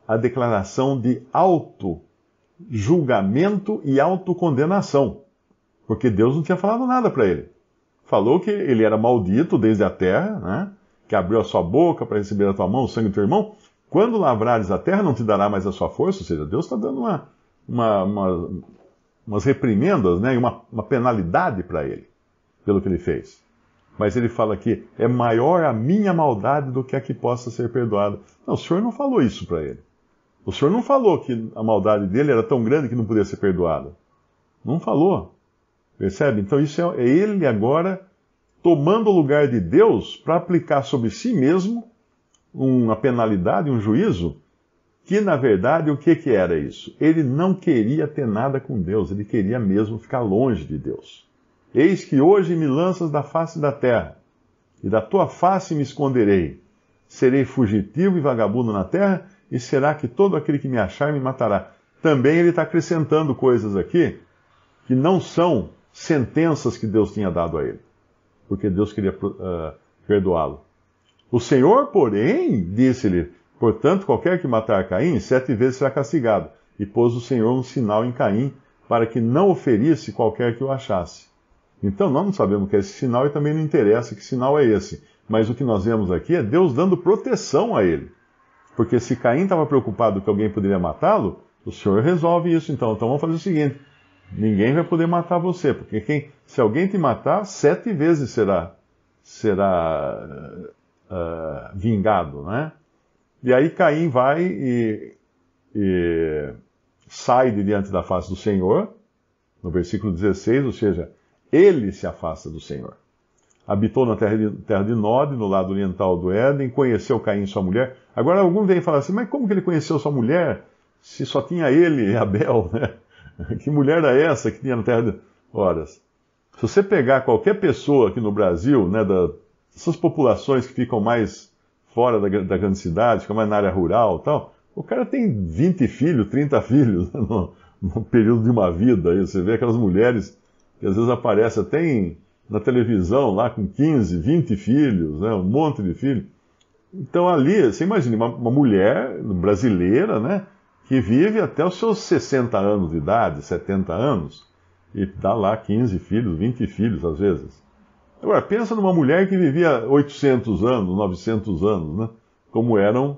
a declaração de auto-julgamento e autocondenação, porque Deus não tinha falado nada para ele. Falou que ele era maldito desde a terra, né? Que abriu a sua boca para receber a tua mão o sangue do teu irmão. Quando lavrares a terra, não te dará mais a sua força. Ou seja, Deus está dando umas reprimendas, né? E uma penalidade para ele, pelo que ele fez. Mas ele fala que é maior a minha maldade do que a que possa ser perdoada. Não, o Senhor não falou isso para ele. O Senhor não falou que a maldade dele era tão grande que não podia ser perdoada. Não falou. Percebe? Então isso é ele agora tomando o lugar de Deus para aplicar sobre si mesmo uma penalidade, um juízo, que na verdade o que era isso? Ele não queria ter nada com Deus, ele queria mesmo ficar longe de Deus. Eis que hoje me lanças da face da terra, e da tua face me esconderei. Serei fugitivo e vagabundo na terra, e será que todo aquele que me achar me matará. Também ele está acrescentando coisas aqui que não são sentenças que Deus tinha dado a ele, porque Deus queria perdoá-lo. O Senhor, porém, disse-lhe, portanto, qualquer que matar Caim, 7 vezes será castigado. E pôs o Senhor um sinal em Caim, para que não o ferisse qualquer que o achasse. Então, nós não sabemos o que é esse sinal e também não interessa que sinal é esse. Mas o que nós vemos aqui é Deus dando proteção a ele. Porque se Caim estava preocupado que alguém poderia matá-lo, o Senhor resolve isso. Então vamos fazer o seguinte, ninguém vai poder matar você, porque se alguém te matar, 7 vezes será vingado, né? E aí Caim vai e sai de diante da face do Senhor, no versículo 16, ou seja, ele se afasta do Senhor. Habitou na terra de Nod, no lado oriental do Éden, conheceu Caim e sua mulher. Agora algum vem falar assim, mas como que ele conheceu sua mulher, se só tinha ele e Abel, né? Que mulher era essa que tinha na terra de... Ora, se você pegar qualquer pessoa aqui no Brasil, né, dessas populações que ficam mais fora da grande cidade, ficam mais na área rural e tal, o cara tem 20 filhos, 30 filhos, né, no período de uma vida. Aí você vê aquelas mulheres que às vezes aparecem até na televisão, lá com 15, 20 filhos, né, um monte de filhos. Então ali, você imagina, uma mulher brasileira, né, que vive até os seus 60 anos de idade, 70 anos, e dá lá 15 filhos, 20 filhos às vezes. Agora, pensa numa mulher que vivia 800 anos, 900 anos, né, como eram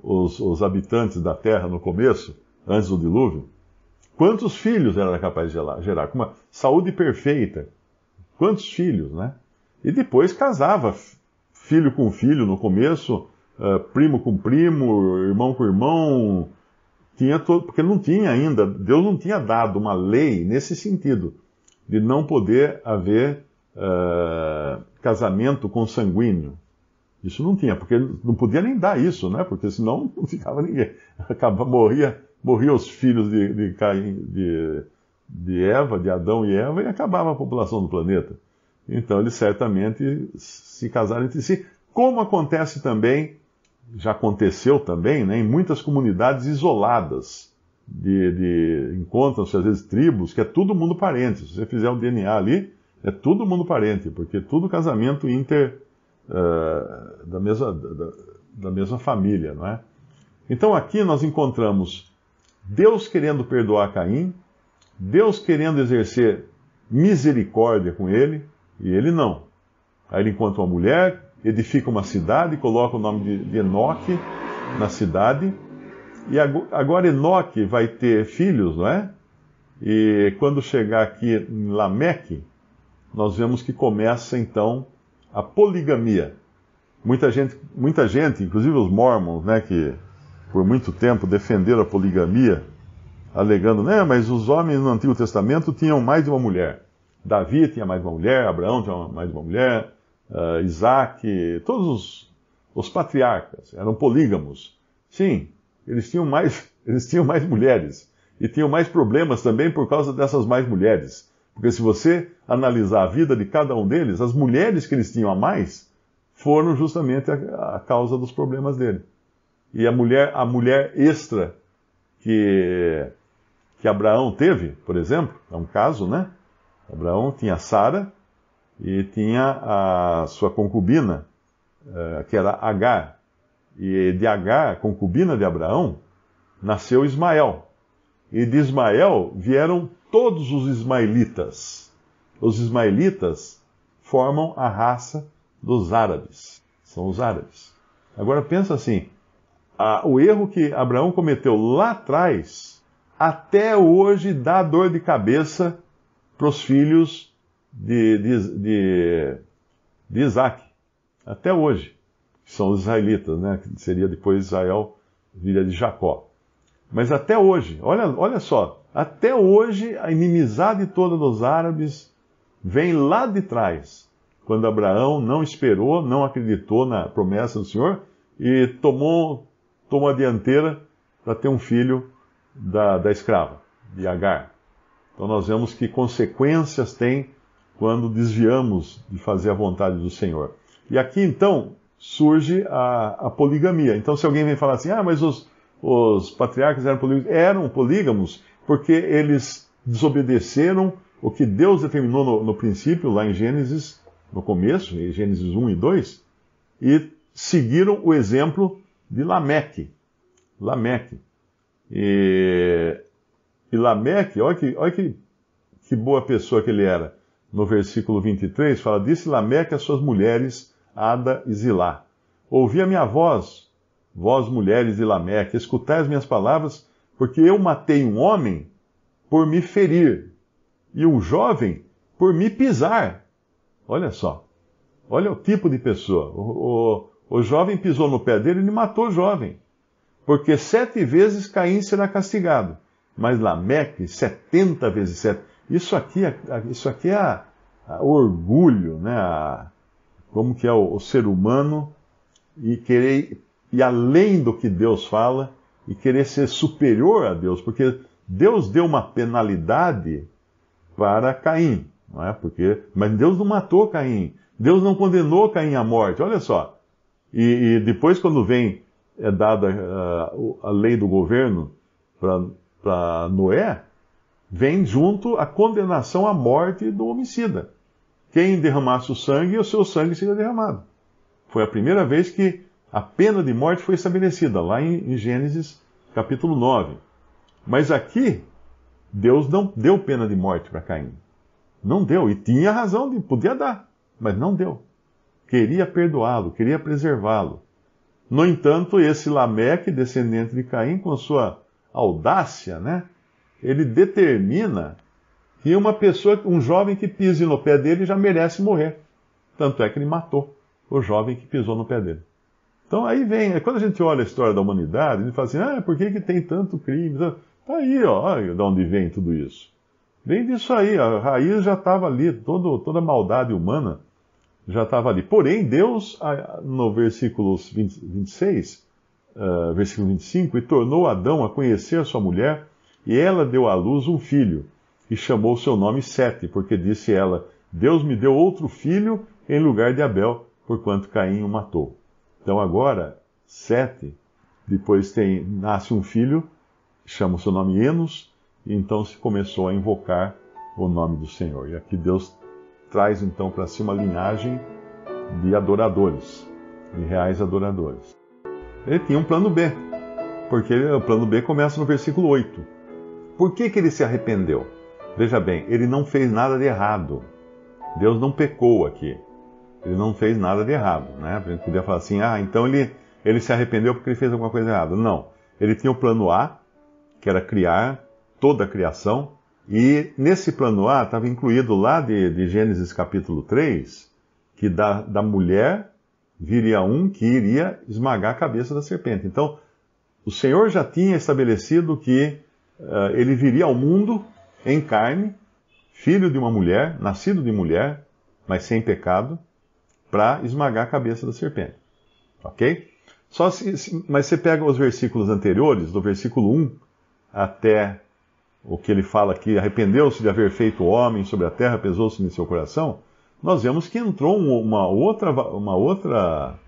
os habitantes da Terra no começo, antes do dilúvio. Quantos filhos ela era capaz de gerar? Com uma saúde perfeita. Quantos filhos, né? E depois casava, filho com filho no começo, primo com primo, irmão com irmão. Tinha todo, porque não tinha ainda, Deus não tinha dado uma lei nesse sentido, de não poder haver casamento consanguíneo. Isso não tinha, porque não podia nem dar isso, né? Porque senão não ficava ninguém. Morria os filhos de Eva, de Adão e Eva, e acabava a população do planeta. Então eles certamente se casaram entre si, como acontece também, já aconteceu também, né, em muitas comunidades isoladas, encontram-se às vezes tribos, que é todo mundo parente. Se você fizer um DNA ali, é todo mundo parente, porque é tudo casamento da mesma família, não é? Então aqui nós encontramos Deus querendo perdoar Caim, Deus querendo exercer misericórdia com ele, e ele não. Aí ele encontra uma mulher, edifica uma cidade, coloca o nome de Enoque na cidade, e agora Enoque vai ter filhos, não é? E quando chegar aqui em Lameque, nós vemos que começa então a poligamia. Muita gente, inclusive os mormons, né, que por muito tempo defenderam a poligamia, alegando, né, mas os homens no Antigo Testamento tinham mais de uma mulher. Davi tinha mais de uma mulher, Abraão tinha mais de uma mulher, Isaac, todos os patriarcas eram polígamos. Sim, eles tinham mais mulheres. E tinham mais problemas também por causa dessas mais mulheres. Porque se você analisar a vida de cada um deles, as mulheres que eles tinham a mais foram justamente a causa dos problemas dele. E a mulher extra que Abraão teve, por exemplo, é um caso, né? Abraão tinha Sara e tinha a sua concubina, que era Agar. E de Agar, concubina de Abraão, nasceu Ismael. E de Ismael vieram todos os ismaelitas. Os ismaelitas formam a raça dos árabes. São os árabes. Agora pensa assim, o erro que Abraão cometeu lá atrás, até hoje dá dor de cabeça para os filhos de Isaac. Até hoje. São os israelitas, né? Que seria depois Israel, filha de Jacó. Mas até hoje, olha só, até hoje a inimizade toda dos árabes vem lá de trás, quando Abraão não esperou, não acreditou na promessa do Senhor e tomou a dianteira para ter um filho da escrava, de Agar. Então nós vemos que consequências tem quando desviamos de fazer a vontade do Senhor. E aqui então surge a poligamia. Então se alguém vem falar assim, mas os patriarcas eram polígamos porque eles desobedeceram o que Deus determinou no princípio, lá em Gênesis, no começo, em Gênesis 1 e 2, e seguiram o exemplo de Lameque. E Lameque, olha que boa pessoa que ele era. No versículo 23, fala, disse Lameque às suas mulheres, Ada e Zilá, ouvi a minha voz, vós mulheres de Lameque, escutai as minhas palavras, porque eu matei um homem por me ferir, e um jovem por me pisar. Olha só, olha o tipo de pessoa. O jovem pisou no pé dele e ele matou o jovem. Porque 7 vezes Caim será castigado, mas Lameque 70 vezes 7. Isso aqui é o orgulho, né? Como que é o ser humano e querer ir além do que Deus fala e querer ser superior a Deus, porque Deus deu uma penalidade para Caim, não é? Mas Deus não matou Caim, Deus não condenou Caim à morte, olha só. E depois quando é dada a lei do governo para Noé, vem junto a condenação à morte do homicida. quem derramasse o sangue, o seu sangue seria derramado. Foi a primeira vez que a pena de morte foi estabelecida, lá em Gênesis capítulo 9. Mas aqui, Deus não deu pena de morte para Caim. Não deu, e tinha razão, podia dar, mas não deu. Queria perdoá-lo, queria preservá-lo. No entanto, esse Lameque, descendente de Caim, com sua audácia, né, ele determina que uma pessoa, um jovem que pise no pé dele já merece morrer. Tanto é que ele matou o jovem que pisou no pé dele. Então aí vem, quando a gente olha a história da humanidade, a gente fala assim, por que tem tanto crime? Tá aí, ó, de onde vem tudo isso. Vem disso aí, a raiz já estava ali, toda a maldade humana já estava ali. Porém, Deus, no versículo 26, versículo 25, e tornou Adão a conhecer sua mulher, e ela deu à luz um filho, e chamou seu nome Sete, porque disse ela, Deus me deu outro filho em lugar de Abel, porquanto Caim o matou. Então agora, Sete, depois nasce um filho, chama o seu nome Enos, e então se começou a invocar o nome do Senhor. E aqui Deus traz então para si uma linhagem de adoradores, de reais adoradores. Ele tinha um plano B, porque o plano B começa no versículo 8. Por que ele se arrependeu? Veja bem, ele não fez nada de errado. Deus não pecou aqui. Ele não fez nada de errado, né? A gente podia falar assim, então ele se arrependeu porque ele fez alguma coisa errada. Não. Ele tinha o plano A, que era criar toda a criação, e nesse plano A estava incluído lá de Gênesis capítulo 3, que da mulher viria um que iria esmagar a cabeça da serpente. Então, o Senhor já tinha estabelecido que ele viria ao mundo em carne, filho de uma mulher, nascido de mulher, mas sem pecado, para esmagar a cabeça da serpente. Ok? Mas você pega os versículos anteriores, do versículo 1 até o que ele fala aqui, arrependeu-se de haver feito o homem sobre a terra, pesou-se em seu coração, nós vemos que entrou uma outra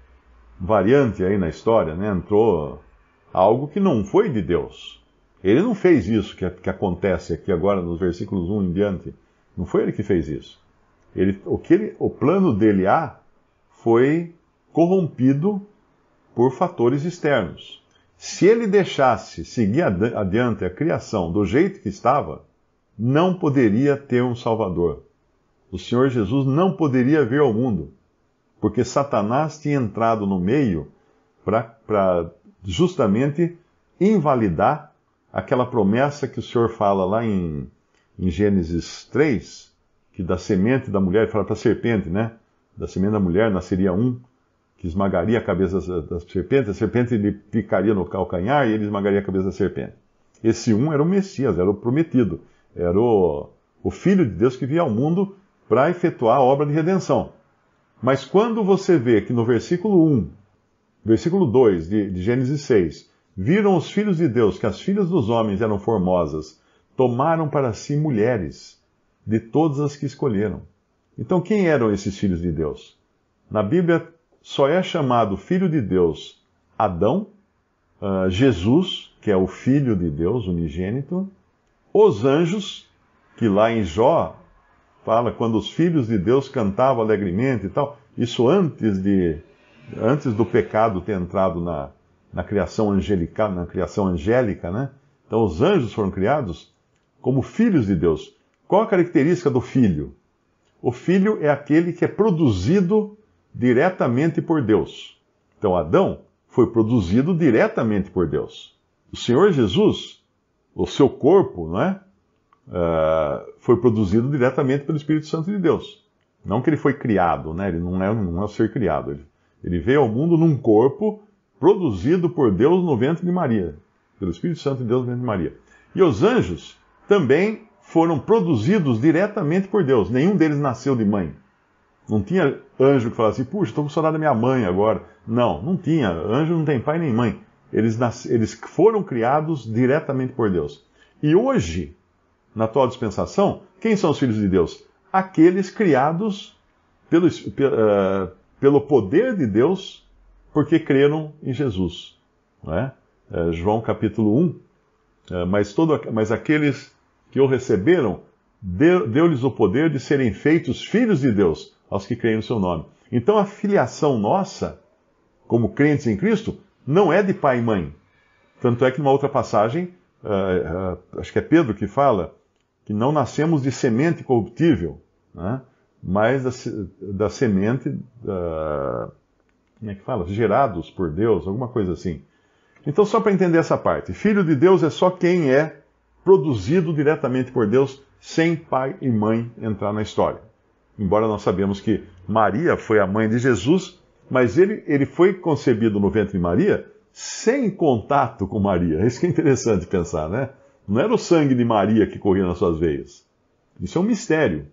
variante aí na história, né? Entrou algo que não foi de Deus. Ele não fez isso que acontece aqui agora nos versículos 1 em diante. Não foi ele que fez isso. O plano dele foi corrompido por fatores externos. Se ele deixasse seguir adiante a criação do jeito que estava, não poderia ter um Salvador. O Senhor Jesus não poderia vir ao mundo, porque Satanás tinha entrado no meio para justamente invalidar aquela promessa que o Senhor fala lá em Gênesis 3, que da semente da mulher, ele fala para a serpente, né? Da semente da mulher nasceria um que esmagaria a cabeça da serpente, a serpente lhe picaria no calcanhar e ele esmagaria a cabeça da serpente. Esse um era o Messias, era o prometido, era o Filho de Deus que vinha ao mundo para efetuar a obra de redenção. Mas quando você vê que no versículo 1, versículo 2 de Gênesis 6, viram os filhos de Deus que as filhas dos homens eram formosas, tomaram para si mulheres de todas as que escolheram. Então quem eram esses filhos de Deus? Na Bíblia só é chamado filho de Deus Adão, Jesus, que é o Filho de Deus, unigênito, os anjos, que lá em Jó fala quando os filhos de Deus cantavam alegremente e tal, isso antes do pecado ter entrado na criação angélica, né? Então os anjos foram criados como filhos de Deus. Qual a característica do filho? O filho é aquele que é produzido diretamente por Deus. Então Adão foi produzido diretamente por Deus. O Senhor Jesus, o seu corpo, não é? Foi produzido diretamente pelo Espírito Santo de Deus. Não que ele foi criado, né? Ele não é um ser criado. Ele veio ao mundo num corpo produzido por Deus no ventre de Maria. Pelo Espírito Santo de Deus no ventre de Maria. E os anjos também foram produzidos diretamente por Deus. Nenhum deles nasceu de mãe. Não tinha anjo que falasse assim, puxa, estou com saudade da minha mãe agora. Não tinha. Anjo não tem pai nem mãe. Eles foram criados diretamente por Deus. E hoje, na atual dispensação, quem são os filhos de Deus? Aqueles criados pelo poder de Deus, porque creram em Jesus. Não é? João capítulo 1. Mas aqueles que o receberam, deu-lhes o poder de serem feitos filhos de Deus, aos que creem no seu nome. Então a filiação nossa, como crentes em Cristo, não é de pai e mãe. Tanto é que numa outra passagem, acho que é Pedro que fala, que não nascemos de semente corruptível, né? Mas da semente, como é que fala? Gerados por Deus, alguma coisa assim. Então, só para entender essa parte, filho de Deus é só quem é produzido diretamente por Deus, sem pai e mãe entrar na história. Embora nós sabemos que Maria foi a mãe de Jesus, mas ele foi concebido no ventre de Maria sem contato com Maria. Isso que é interessante pensar, né? Não era o sangue de Maria que corria nas suas veias. Isso é um mistério.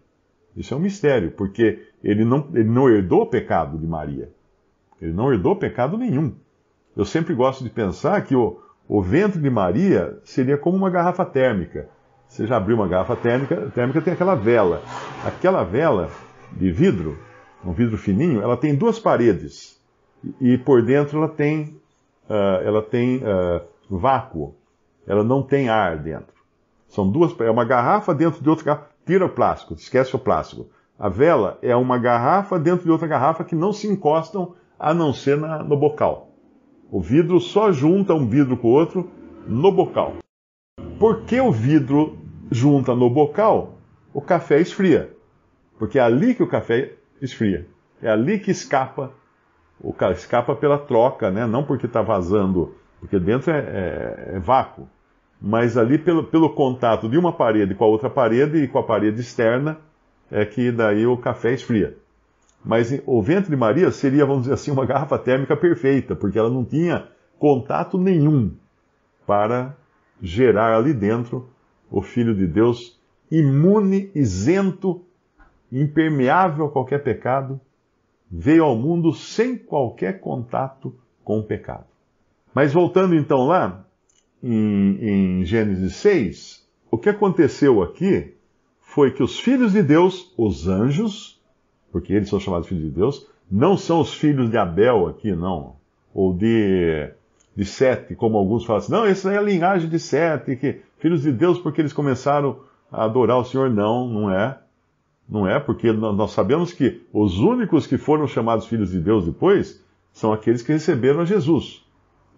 Isso é um mistério, porque ele não herdou o pecado de Maria. Ele não herdou pecado nenhum. Eu sempre gosto de pensar que o ventre de Maria seria como uma garrafa térmica. Você já abriu uma garrafa térmica tem aquela vela. Aquela vela de vidro, um vidro fininho, ela tem duas paredes. E por dentro ela tem vácuo. Ela não tem ar dentro. São duas, é uma garrafa dentro de outra garrafa. Tira o plástico, esquece o plástico. A vela é uma garrafa dentro de outra garrafa que não se encostam a não ser no bocal. O vidro só junta um vidro com o outro no bocal. Por que o vidro junta no bocal? O café esfria. Porque é ali que o café esfria. É ali que escapa pela troca, né? Não porque está vazando, porque dentro é vácuo. Mas ali pelo contato de uma parede com a outra parede e com a parede externa, é que daí o café esfria. Mas o ventre de Maria seria, vamos dizer assim, uma garrafa térmica perfeita, porque ela não tinha contato nenhum para gerar ali dentro o Filho de Deus, imune, isento, impermeável a qualquer pecado, veio ao mundo sem qualquer contato com o pecado. Mas voltando então lá, em Gênesis 6, o que aconteceu aqui foi que os filhos de Deus, os anjos, porque eles são chamados filhos de Deus, não são os filhos de Abel aqui, não, ou de Sete, como alguns falam assim, não, essa é a linhagem de Sete, que filhos de Deus porque eles começaram a adorar o Senhor. Não é. Não é, porque nós sabemos que os únicos que foram chamados filhos de Deus depois são aqueles que receberam a Jesus.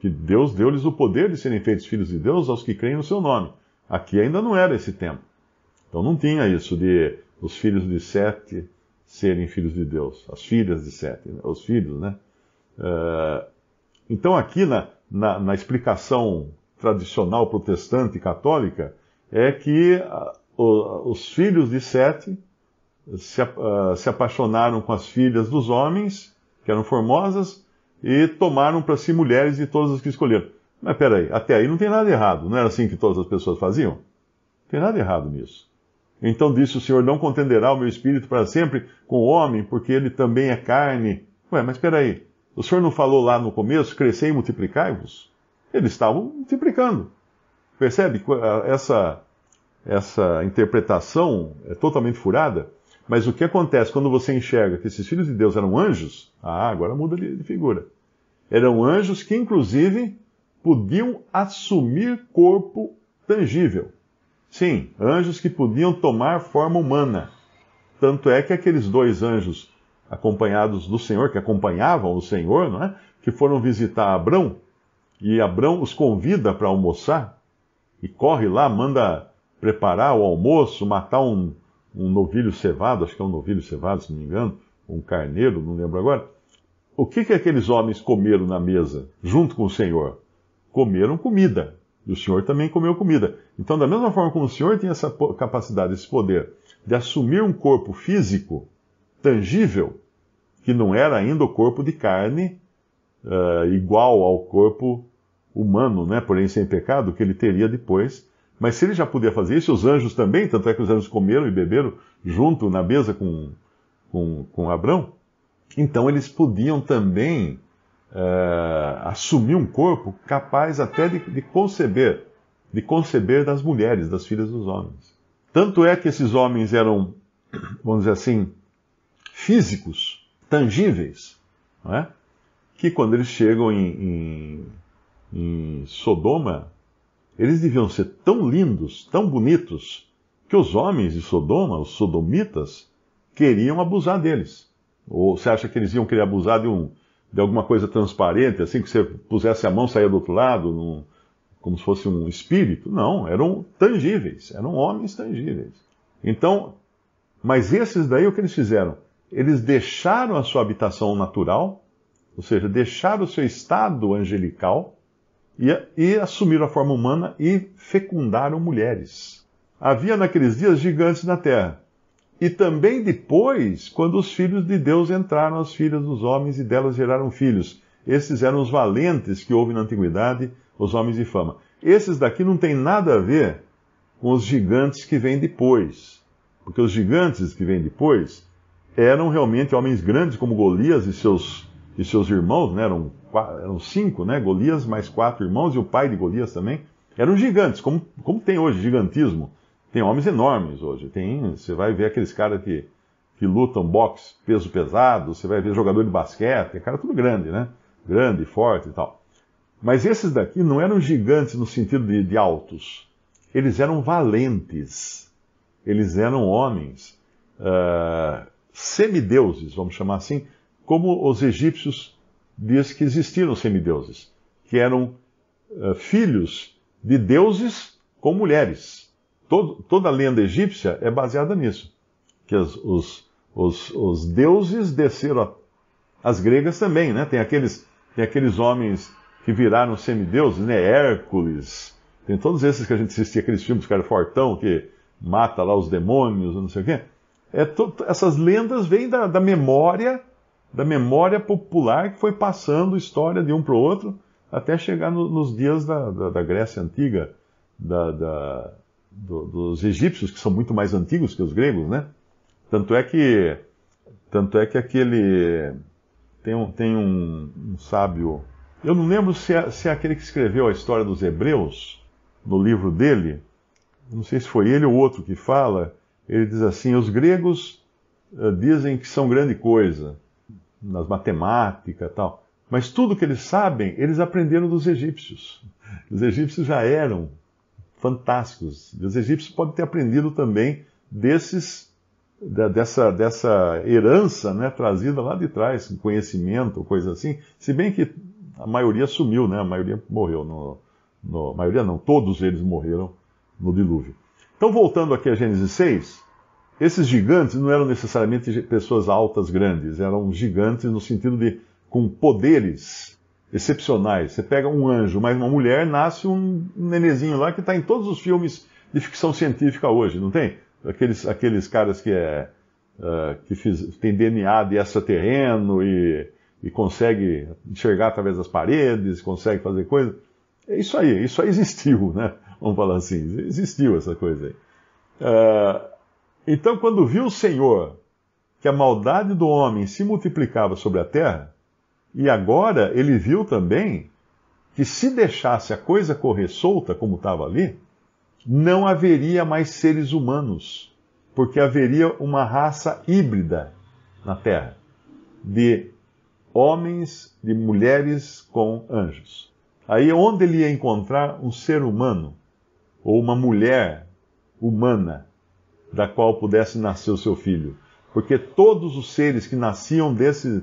Que Deus deu-lhes o poder de serem feitos filhos de Deus aos que creem no seu nome. Aqui ainda não era esse tempo. Então não tinha isso de os filhos de Sete serem filhos de Deus. As filhas de Sete, os filhos, né? Então aqui na explicação tradicional protestante e católica é que os filhos de Sete se apaixonaram com as filhas dos homens, que eram formosas, e tomaram para si mulheres de todas as que escolheram. Mas peraí, até aí não tem nada errado. Não era assim que todas as pessoas faziam? Não tem nada errado nisso. Então disse o Senhor, não contenderá o meu espírito para sempre com o homem, porque ele também é carne. Ué, mas peraí, o Senhor não falou lá no começo, crescei e multiplicai-vos? Eles estavam multiplicando. Percebe? Essa interpretação é totalmente furada. Mas o que acontece quando você enxerga que esses filhos de Deus eram anjos? Agora muda de figura. Eram anjos que, inclusive, podiam assumir corpo tangível. Sim, anjos que podiam tomar forma humana. Tanto é que aqueles dois anjos acompanhados do Senhor, que acompanhavam o Senhor, não é? Que foram visitar Abrão, e Abrão os convida para almoçar, e corre lá, manda preparar o almoço, matar um novilho cevado, acho que é um novilho cevado, se não me engano, um carneiro, não lembro agora. O que aqueles homens comeram na mesa, junto com o Senhor? Comeram comida. E o Senhor também comeu comida. Então, da mesma forma como o Senhor tinha essa capacidade, esse poder, de assumir um corpo físico, tangível, que não era ainda o corpo de carne, igual ao corpo humano, né, porém sem pecado, que ele teria depois. Mas se ele já podia fazer isso, os anjos também, tanto é que os anjos comeram e beberam junto na mesa com Abrão, então eles podiam também assumir um corpo capaz até de conceber das mulheres, das filhas dos homens. Tanto é que esses homens eram, vamos dizer assim, físicos, tangíveis, não é? Que quando eles chegam em Sodoma, eles deviam ser tão lindos, tão bonitos, que os homens de Sodoma, os sodomitas, queriam abusar deles. Ou você acha que eles iam querer abusar de alguma coisa transparente, assim, que você pusesse a mão e saia do outro lado, como se fosse um espírito? Não, eram tangíveis, eram homens tangíveis. Então, mas esses daí, o que eles fizeram? Eles deixaram a sua habitação natural, ou seja, deixaram o seu estado angelical e assumiram a forma humana e fecundaram mulheres. Havia naqueles dias gigantes na terra. E também depois, quando os filhos de Deus entraram as filhas dos homens e delas geraram filhos. Esses eram os valentes que houve na antiguidade, os homens de fama. Esses daqui não tem nada a ver com os gigantes que vêm depois. Porque os gigantes que vêm depois eram realmente homens grandes, como Golias e seus irmãos, né? Eram 5, né? Golias mais 4 irmãos, e o pai de Golias também. Eram gigantes, como tem hoje, gigantismo. Tem homens enormes hoje. Você vai ver aqueles caras que lutam boxe, peso pesado, você vai ver jogador de basquete, cara tudo grande, né? Grande, forte e tal. Mas esses daqui não eram gigantes no sentido de altos. Eles eram valentes. Eles eram homens semideuses, vamos chamar assim, como os egípcios diz que existiram semideuses, que eram filhos de deuses com mulheres. Toda a lenda egípcia é baseada nisso, que os deuses desceram, as gregas também, né? Tem aqueles homens que viraram semideuses, né? Hércules, tem todos esses que a gente assistia, aqueles filmes, cara fortão, que mata lá os demônios, não sei o quê. Essas lendas vêm da memória popular que foi passando história de um para o outro, até chegar nos dias da Grécia Antiga, dos egípcios, que são muito mais antigos que os gregos, né? Tanto é que aquele... Tem um sábio... Eu não lembro se é aquele que escreveu a história dos hebreus, no livro dele. Não sei se foi ele ou outro que fala. Ele diz assim, os gregos dizem que são grande coisa, nas matemáticas e tal. Mas tudo que eles sabem, eles aprenderam dos egípcios. Os egípcios já eram fantásticos. Os egípcios podem ter aprendido também dessa herança, né, trazida lá de trás, conhecimento, coisa assim. Se bem que a maioria sumiu, né? A maioria morreu. A maioria não, todos eles morreram no dilúvio. Então, voltando aqui a Gênesis 6, esses gigantes não eram necessariamente pessoas altas, grandes. Eram gigantes no sentido de com poderes excepcionais. Você pega um anjo mais uma mulher, nasce um nenezinho lá que está em todos os filmes de ficção científica hoje, não tem? Aqueles caras que tem DNA de extraterreno e consegue enxergar através das paredes, consegue fazer coisa. É isso aí existiu, né? Vamos falar assim, existiu essa coisa aí. Então, quando viu o Senhor que a maldade do homem se multiplicava sobre a terra, e agora ele viu também que se deixasse a coisa correr solta, como estava ali, não haveria mais seres humanos, porque haveria uma raça híbrida na terra, de homens, de mulheres com anjos. Aí onde ele ia encontrar um ser humano, ou uma mulher humana, da qual pudesse nascer o seu filho? Porque todos os seres que nasciam desse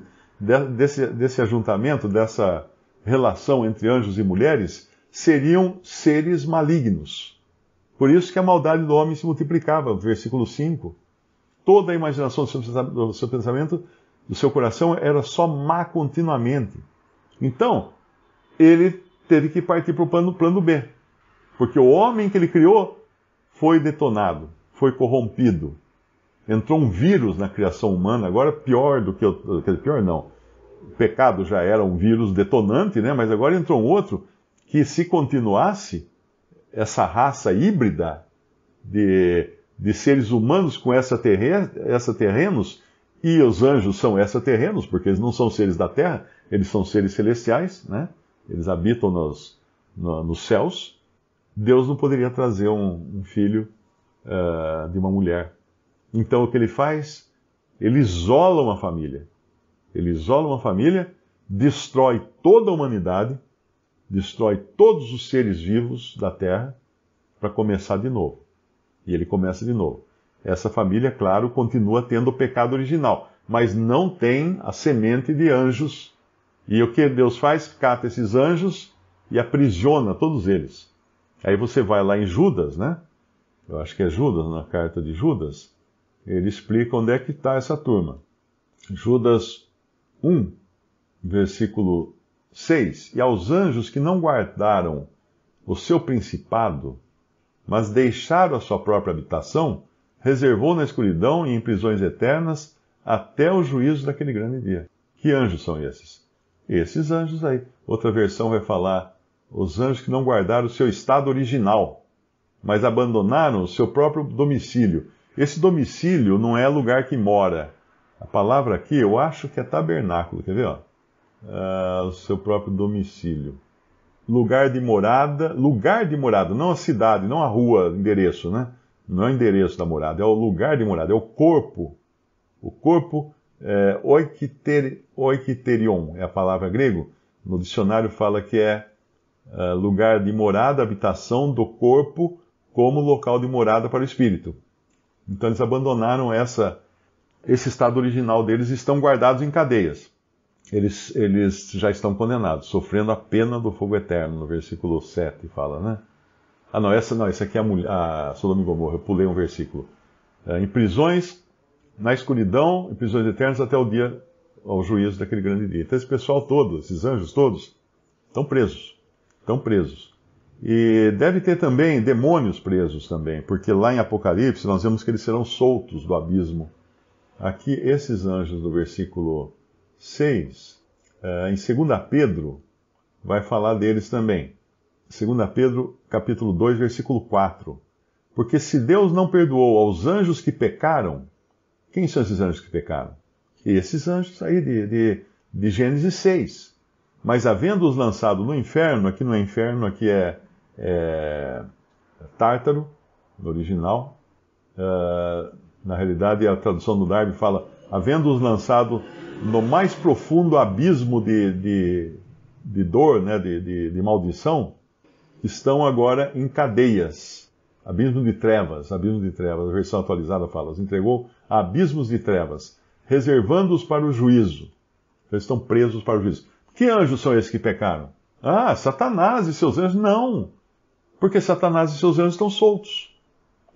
ajuntamento, dessa relação entre anjos e mulheres, seriam seres malignos. Por isso que a maldade do homem se multiplicava, versículo 5. Toda a imaginação do seu pensamento, do seu coração, era só má continuamente. Então, ele teve que partir para o plano B. Porque o homem que ele criou foi detonado, foi corrompido. Entrou um vírus na criação humana, agora pior do que... Pior não. O pecado já era um vírus detonante, né? Mas agora entrou um outro que, se continuasse, essa raça híbrida de seres humanos com extraterrenos, e os anjos são extraterrenos, porque eles não são seres da terra, eles são seres celestiais, né? Eles habitam nos céus. Deus não poderia trazer um filho de uma mulher. Então o que ele faz? Ele isola uma família. Ele isola uma família, destrói toda a humanidade, destrói todos os seres vivos da terra, para começar de novo. E ele começa de novo. Essa família, claro, continua tendo o pecado original, mas não tem a semente de anjos. E o que Deus faz? Cata esses anjos e aprisiona todos eles. Aí você vai lá em Judas, né? Eu acho que é Judas, na carta de Judas. Ele explica onde é que está essa turma. Judas 1, versículo 6. E aos anjos que não guardaram o seu principado, mas deixaram a sua própria habitação, reservou na escuridão e em prisões eternas até o juízo daquele grande dia. Que anjos são esses? Esses anjos aí. Outra versão vai falar os anjos que não guardaram o seu estado original, mas abandonaram o seu próprio domicílio. Esse domicílio não é lugar que mora. A palavra aqui eu acho que é tabernáculo. Quer ver? Ó? O seu próprio domicílio. Lugar de morada, não a cidade, não a rua, endereço, né? Não é o endereço da morada, é o lugar de morada, é o corpo. O corpo, oikiterion, é a palavra grego. No dicionário fala que é lugar de morada, habitação do corpo, como local de morada para o espírito. Então eles abandonaram esse estado original deles e estão guardados em cadeias. Eles já estão condenados, sofrendo a pena do fogo eterno, no versículo 7 fala, né? Essa aqui é a Sodoma e Gomorra, eu pulei um versículo. Em prisões, na escuridão, em prisões eternas até ao juízo daquele grande dia. Então esse pessoal todo, esses anjos todos, estão presos. E deve ter também demônios presos também, porque lá em Apocalipse nós vemos que eles serão soltos do abismo. Aqui, esses anjos do versículo 6, em 2 Pedro, vai falar deles também. 2 Pedro, capítulo 2, versículo 4. Porque se Deus não perdoou aos anjos que pecaram, quem são esses anjos que pecaram? Esses anjos aí de Gênesis 6. Mas havendo-os lançado no inferno, aqui não é inferno, aqui é Tártaro, no original. Na realidade, a tradução do Darby fala, havendo-os lançado no mais profundo abismo de dor, né, de maldição, estão agora em cadeias. Abismo de trevas, a versão atualizada fala, os entregou a abismos de trevas, reservando-os para o juízo. Eles estão presos para o juízo. Que anjos são esses que pecaram? Satanás e seus anjos? Não, porque Satanás e seus anjos estão soltos.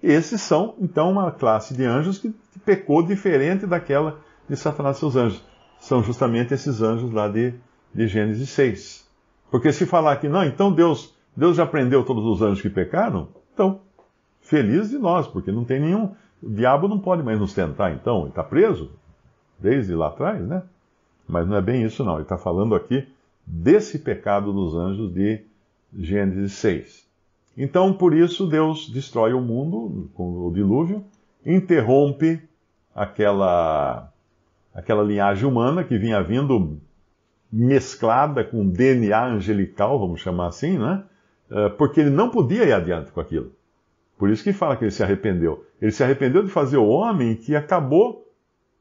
Esses são, então, uma classe de anjos que pecou diferente daquela de Satanás e seus anjos. São justamente esses anjos lá de Gênesis 6. Porque se falar que não, então Deus já prendeu todos os anjos que pecaram, então, feliz de nós, porque não tem nenhum... O diabo não pode mais nos tentar, então, ele está preso desde lá atrás, né? Mas não é bem isso, não. Ele está falando aqui desse pecado dos anjos de Gênesis 6. Então, por isso, Deus destrói o mundo com o dilúvio, interrompe aquela linhagem humana que vinha vindo mesclada com DNA angelical, vamos chamar assim, né? Porque ele não podia ir adiante com aquilo. Por isso que fala que ele se arrependeu. Ele se arrependeu de fazer o homem que acabou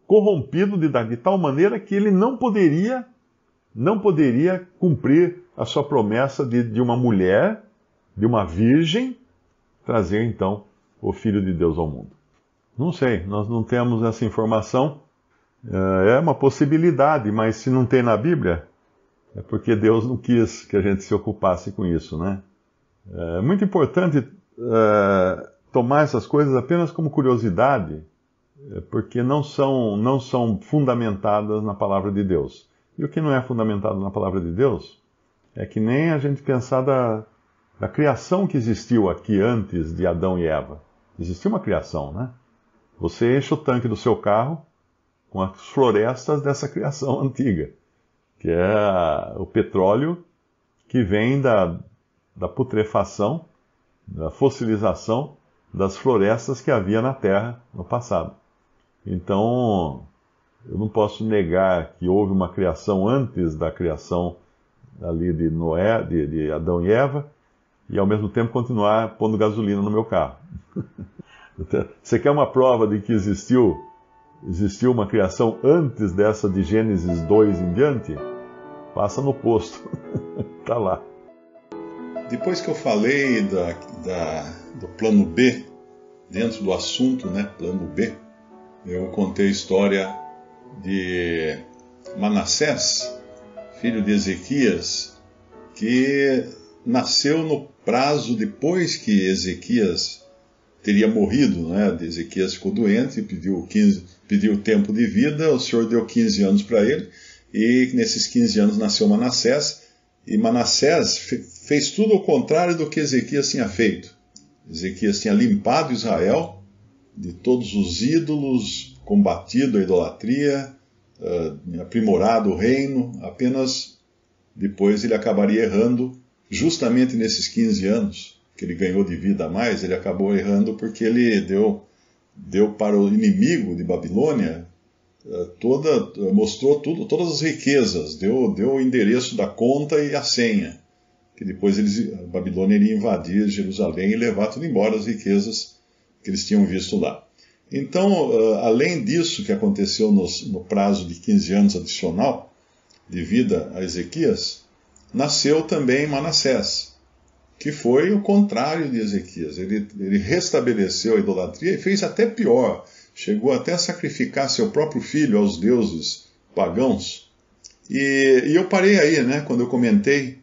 corrompido de tal maneira que ele não poderia cumprir a sua promessa de uma mulher, de uma virgem, trazer então o Filho de Deus ao mundo. Não sei, nós não temos essa informação. É uma possibilidade, mas se não tem na Bíblia, é porque Deus não quis que a gente se ocupasse com isso, né? É muito importante tomar essas coisas apenas como curiosidade, porque não são fundamentadas na palavra de Deus. E o que não é fundamentado na palavra de Deus é que nem a gente pensar da criação que existiu aqui antes de Adão e Eva. Existiu uma criação, né? Você enche o tanque do seu carro com as florestas dessa criação antiga, que é o petróleo que vem da putrefação, da fossilização das florestas que havia na Terra no passado. Então, eu não posso negar que houve uma criação antes da criação ali de Noé, de Adão e Eva, e ao mesmo tempo continuar pondo gasolina no meu carro. Você quer uma prova de que existiu uma criação antes dessa de Gênesis 2 em diante? Passa no posto. Está lá. Depois que eu falei do plano B dentro do assunto, né, plano B, eu contei a história de Manassés, filho de Ezequias, que nasceu no prazo depois que Ezequias teria morrido, né? Ezequias ficou doente, pediu tempo de vida, o Senhor deu 15 anos para ele, e nesses 15 anos nasceu Manassés, e Manassés fez tudo ao contrário do que Ezequias tinha feito. Ezequias tinha limpado Israel de todos os ídolos, combatido a idolatria, aprimorado o reino, apenas depois ele acabaria errando, justamente nesses 15 anos que ele ganhou de vida a mais, ele acabou errando porque ele deu para o inimigo de Babilônia, mostrou todas as riquezas, deu o endereço da conta e a senha, que depois a Babilônia iria invadir Jerusalém e levar tudo embora, as riquezas que eles tinham visto lá. Então, além disso que aconteceu no prazo de 15 anos adicional de vida a Ezequias, nasceu também Manassés, que foi o contrário de Ezequias. Ele restabeleceu a idolatria e fez até pior. Chegou até a sacrificar seu próprio filho aos deuses pagãos. E eu parei aí, né, quando eu comentei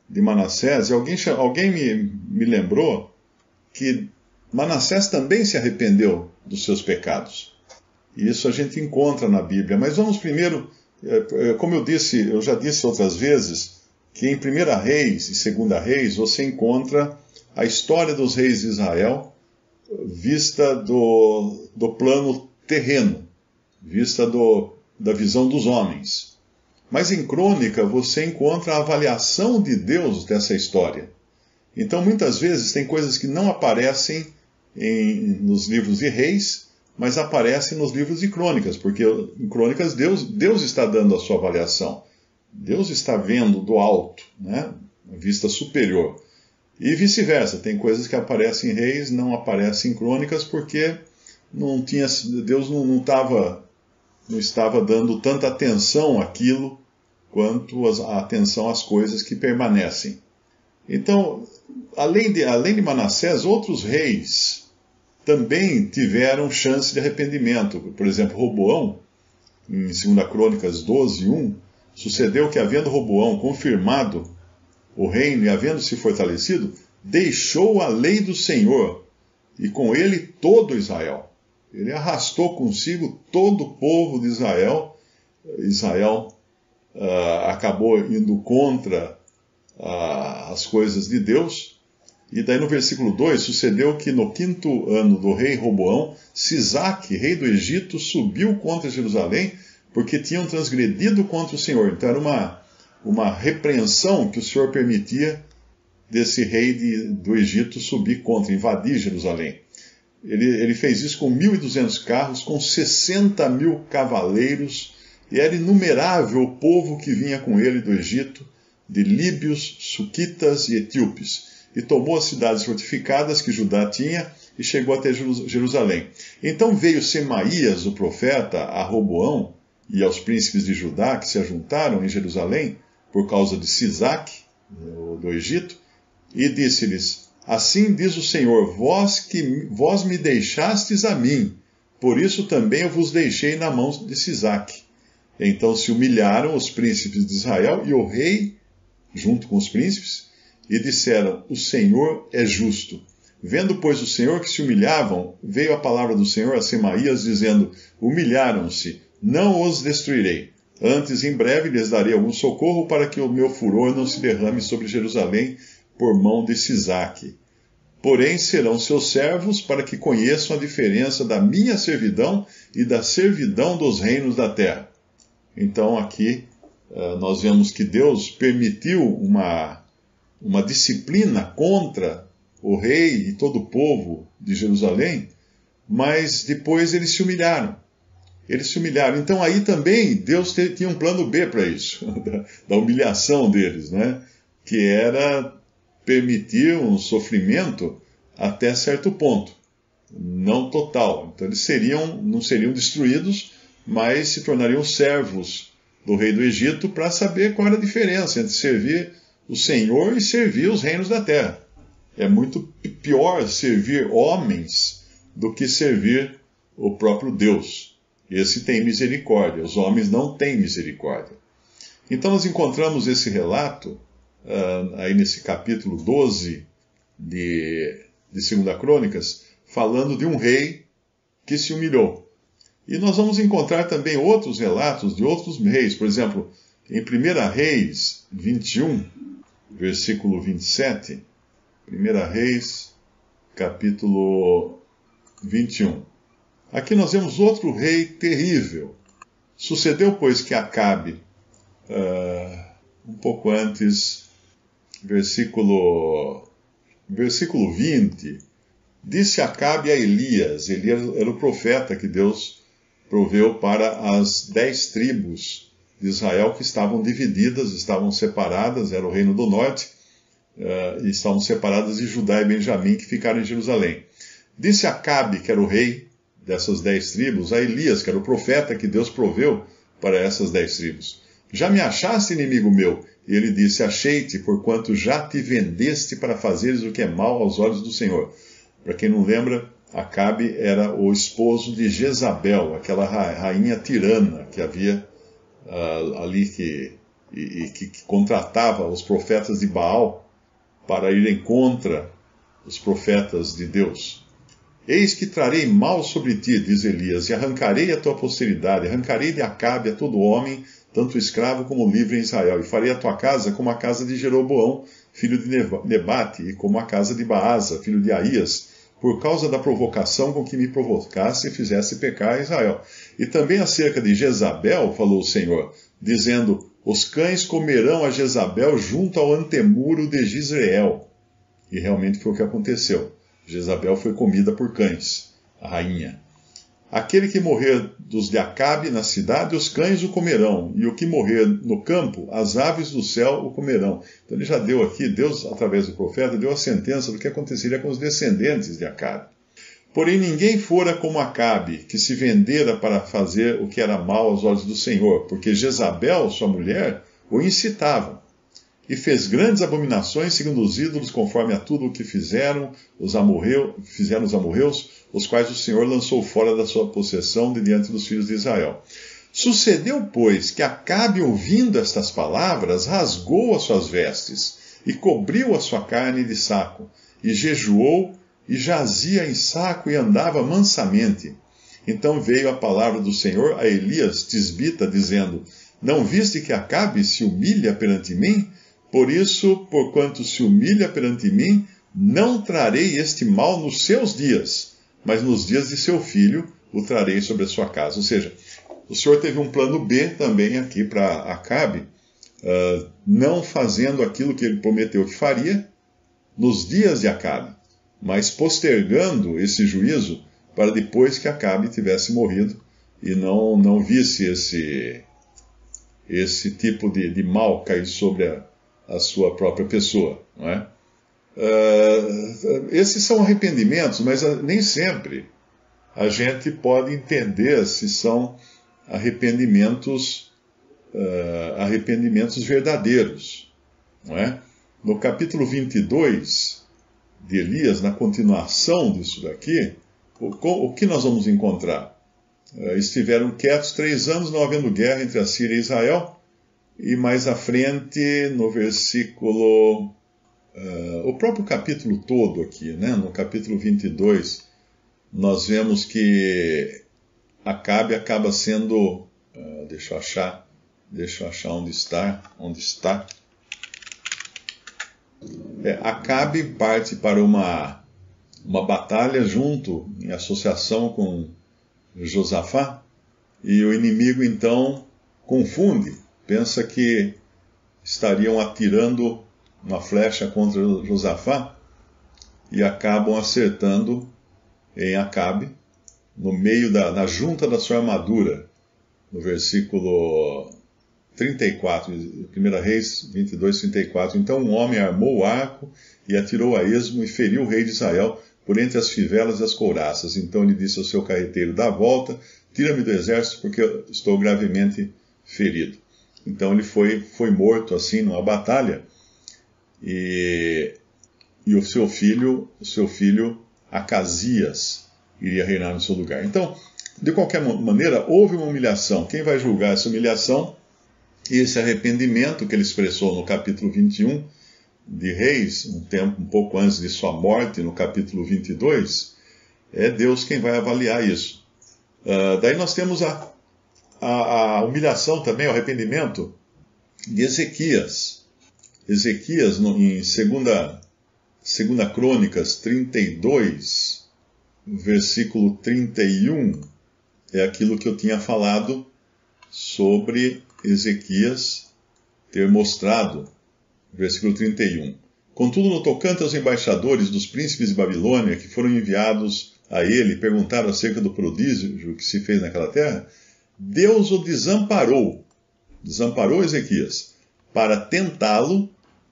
de Manassés, e alguém me lembrou que Manassés também se arrependeu dos seus pecados. E isso a gente encontra na Bíblia. Mas vamos primeiro, como eu já disse outras vezes, que em 1 Reis e 2 Reis você encontra a história dos reis de Israel vista do plano terreno, vista da visão dos homens. Mas em Crônica você encontra a avaliação de Deus dessa história. Então muitas vezes tem coisas que não aparecem nos livros de Reis, mas aparecem nos livros de Crônicas, porque em Crônicas Deus está dando a sua avaliação. Deus está vendo do alto, né? A vista superior. E vice-versa, tem coisas que aparecem em Reis, não aparecem em Crônicas, porque Deus não estava dando tanta atenção àquilo quanto a atenção às coisas que permanecem. Então, além de Manassés, outros reis também tiveram chance de arrependimento. Por exemplo, Roboão, em 2 Crônicas 12:1, sucedeu que, havendo Roboão confirmado o reino e havendo se fortalecido, deixou a lei do Senhor, e com ele todo Israel. Ele arrastou consigo todo o povo de Israel. Israel acabou indo contra as coisas de Deus. E daí no versículo 2, sucedeu que no 5º ano do rei Roboão, Sisaque, rei do Egito, subiu contra Jerusalém, porque tinham transgredido contra o Senhor. Então era uma repreensão que o Senhor permitia desse rei do Egito subir contra, invadir Jerusalém. Ele fez isso com 1.200 carros, com 60.000 cavaleiros, e era inumerável o povo que vinha com ele do Egito, de líbios, suquitas e etíopes, e tomou as cidades fortificadas que Judá tinha e chegou até Jerusalém. Então veio Semaías, o profeta, a Roboão e aos príncipes de Judá que se ajuntaram em Jerusalém por causa de Sisaque, do Egito, e disse-lhes: assim diz o Senhor, vós me deixastes a mim, por isso também eu vos deixei na mão de Sisaque. Então se humilharam os príncipes de Israel e o rei, junto com os príncipes, e disseram: o Senhor é justo. Vendo, pois, o Senhor que se humilhavam, veio a palavra do Senhor a Semaías, dizendo: humilharam-se, não os destruirei. Antes, em breve, lhes darei algum socorro para que o meu furor não se derrame sobre Jerusalém por mão de Sisaque. Porém, serão seus servos para que conheçam a diferença da minha servidão e da servidão dos reinos da terra. Então, aqui, nós vemos que Deus permitiu uma disciplina contra o rei e todo o povo de Jerusalém, mas depois eles se humilharam. Então aí também Deus tinha um plano B para isso, da humilhação deles, né? Que era permitir um sofrimento até certo ponto, não total. Então eles não seriam destruídos, mas se tornariam servos do rei do Egito para saber qual era a diferença entre servir o Senhor e servir os reinos da terra. É muito pior servir homens do que servir o próprio Deus. Esse tem misericórdia, os homens não têm misericórdia. Então nós encontramos esse relato aí nesse capítulo 12 de 2 Crônicas, falando de um rei que se humilhou. E nós vamos encontrar também outros relatos de outros reis. Por exemplo, em 1 Reis 21, versículo 27, 1 Reis, capítulo 21. Aqui nós vemos outro rei terrível. Sucedeu, pois, que Acabe, um pouco antes, versículo 20, disse Acabe a Elias. Elias era o profeta que Deus proveu para as 10 tribos de Israel que estavam divididas, estavam separadas, era o reino do norte, e estavam separadas de Judá e Benjamim, que ficaram em Jerusalém. Disse Acabe, que era o rei dessas 10 tribos, a Elias, que era o profeta que Deus proveu para essas 10 tribos: já me achaste, inimigo meu? E ele disse: achei-te, porquanto já te vendeste para fazeres o que é mal aos olhos do Senhor. Para quem não lembra, Acabe era o esposo de Jezabel, aquela rainha tirana que havia ali que contratava os profetas de Baal para irem contra os profetas de Deus. Eis que trarei mal sobre ti, diz Elias, e arrancarei a tua posteridade, arrancarei de Acabe a todo homem, tanto escravo como livre em Israel, e farei a tua casa como a casa de Jeroboão, filho de Nebate, e como a casa de Baasa, filho de Aías, por causa da provocação com que me provocasse e fizesse pecar a Israel. E também acerca de Jezabel, falou o Senhor, dizendo: os cães comerão a Jezabel junto ao antemuro de Jezreel. E realmente foi o que aconteceu. Jezabel foi comida por cães, a rainha. Aquele que morrer dos de Acabe na cidade, os cães o comerão, e o que morrer no campo, as aves do céu o comerão. Então ele já deu aqui, Deus, através do profeta, deu a sentença do que aconteceria com os descendentes de Acabe. Porém ninguém fora como Acabe, que se vendera para fazer o que era mal aos olhos do Senhor, porque Jezabel, sua mulher, o incitava. E fez grandes abominações segundo os ídolos, conforme a tudo o que fizeram os amorreus, os quais o Senhor lançou fora da sua possessão de diante dos filhos de Israel. Sucedeu, pois, que Acabe, ouvindo estas palavras, rasgou as suas vestes e cobriu a sua carne de saco, e jejuou e jazia em saco e andava mansamente. Então veio a palavra do Senhor a Elias tisbita, dizendo: não viste que Acabe se humilha perante mim? Por isso, porquanto se humilha perante mim, não trarei este mal nos seus dias, mas nos dias de seu filho o trarei sobre a sua casa. Ou seja, o Senhor teve um plano B também aqui para Acabe, não fazendo aquilo que ele prometeu que faria nos dias de Acabe, mas postergando esse juízo para depois que Acabe tivesse morrido e não visse esse tipo de mal cair sobre a sua própria pessoa, não é? Esses são arrependimentos, mas nem sempre a gente pode entender se são arrependimentos verdadeiros, não é? No capítulo 22 de Elias, na continuação disso daqui, o que nós vamos encontrar? Estiveram quietos 3 anos, não havendo guerra entre a Síria e Israel. E mais à frente, no versículo... o próprio capítulo todo aqui, né? No capítulo 22, nós vemos que Acabe acaba sendo... deixa eu achar onde está. Acabe parte para uma batalha junto, em associação com Josafá, e o inimigo então confunde. Pensa que estariam atirando uma flecha contra Josafá e acabam acertando em Acabe, no meio na junta da sua armadura, no versículo 34, 1 Reis 22, 34. Então um homem armou o arco e atirou a esmo e feriu o rei de Israel por entre as fivelas e as couraças. Então ele disse ao seu carreteiro: dá a volta, tira-me do exército, porque eu estou gravemente ferido. Então ele foi morto assim numa batalha, e o seu filho Acasias iria reinar no seu lugar. Então, de qualquer maneira, houve uma humilhação. Quem vai julgar essa humilhação e esse arrependimento que ele expressou no capítulo 21 de Reis, um pouco antes de sua morte, no capítulo 22, é Deus quem vai avaliar isso. Daí nós temos a humilhação também, o arrependimento de Ezequias. Ezequias, em 2 Crônicas 32, versículo 31, é aquilo que eu tinha falado sobre Ezequias ter mostrado, versículo 31. Contudo, no tocante aos embaixadores dos príncipes de Babilônia, que foram enviados a ele e perguntaram acerca do prodígio que se fez naquela terra, Deus o desamparou Ezequias, para tentá-lo,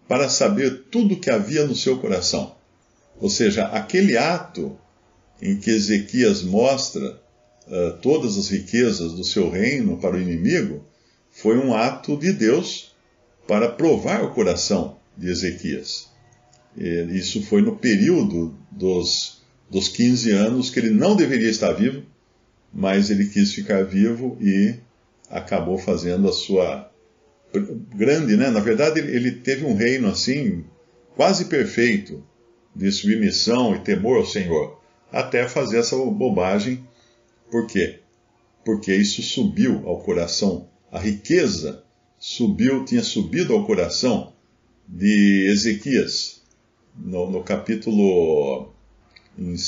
para saber tudo o que havia no seu coração. Ou seja, aquele ato em que Ezequias mostra todas as riquezas do seu reino para o inimigo, foi um ato de Deus para provar o coração de Ezequias. Isso foi no período dos 15 anos que ele não deveria estar vivo, mas ele quis ficar vivo e acabou fazendo a sua grande, né? Na verdade, ele teve um reino assim, quase perfeito, de submissão e temor ao Senhor, até fazer essa bobagem. Por quê? Porque isso subiu ao coração, a riqueza tinha subido ao coração de Ezequias. No capítulo, em 2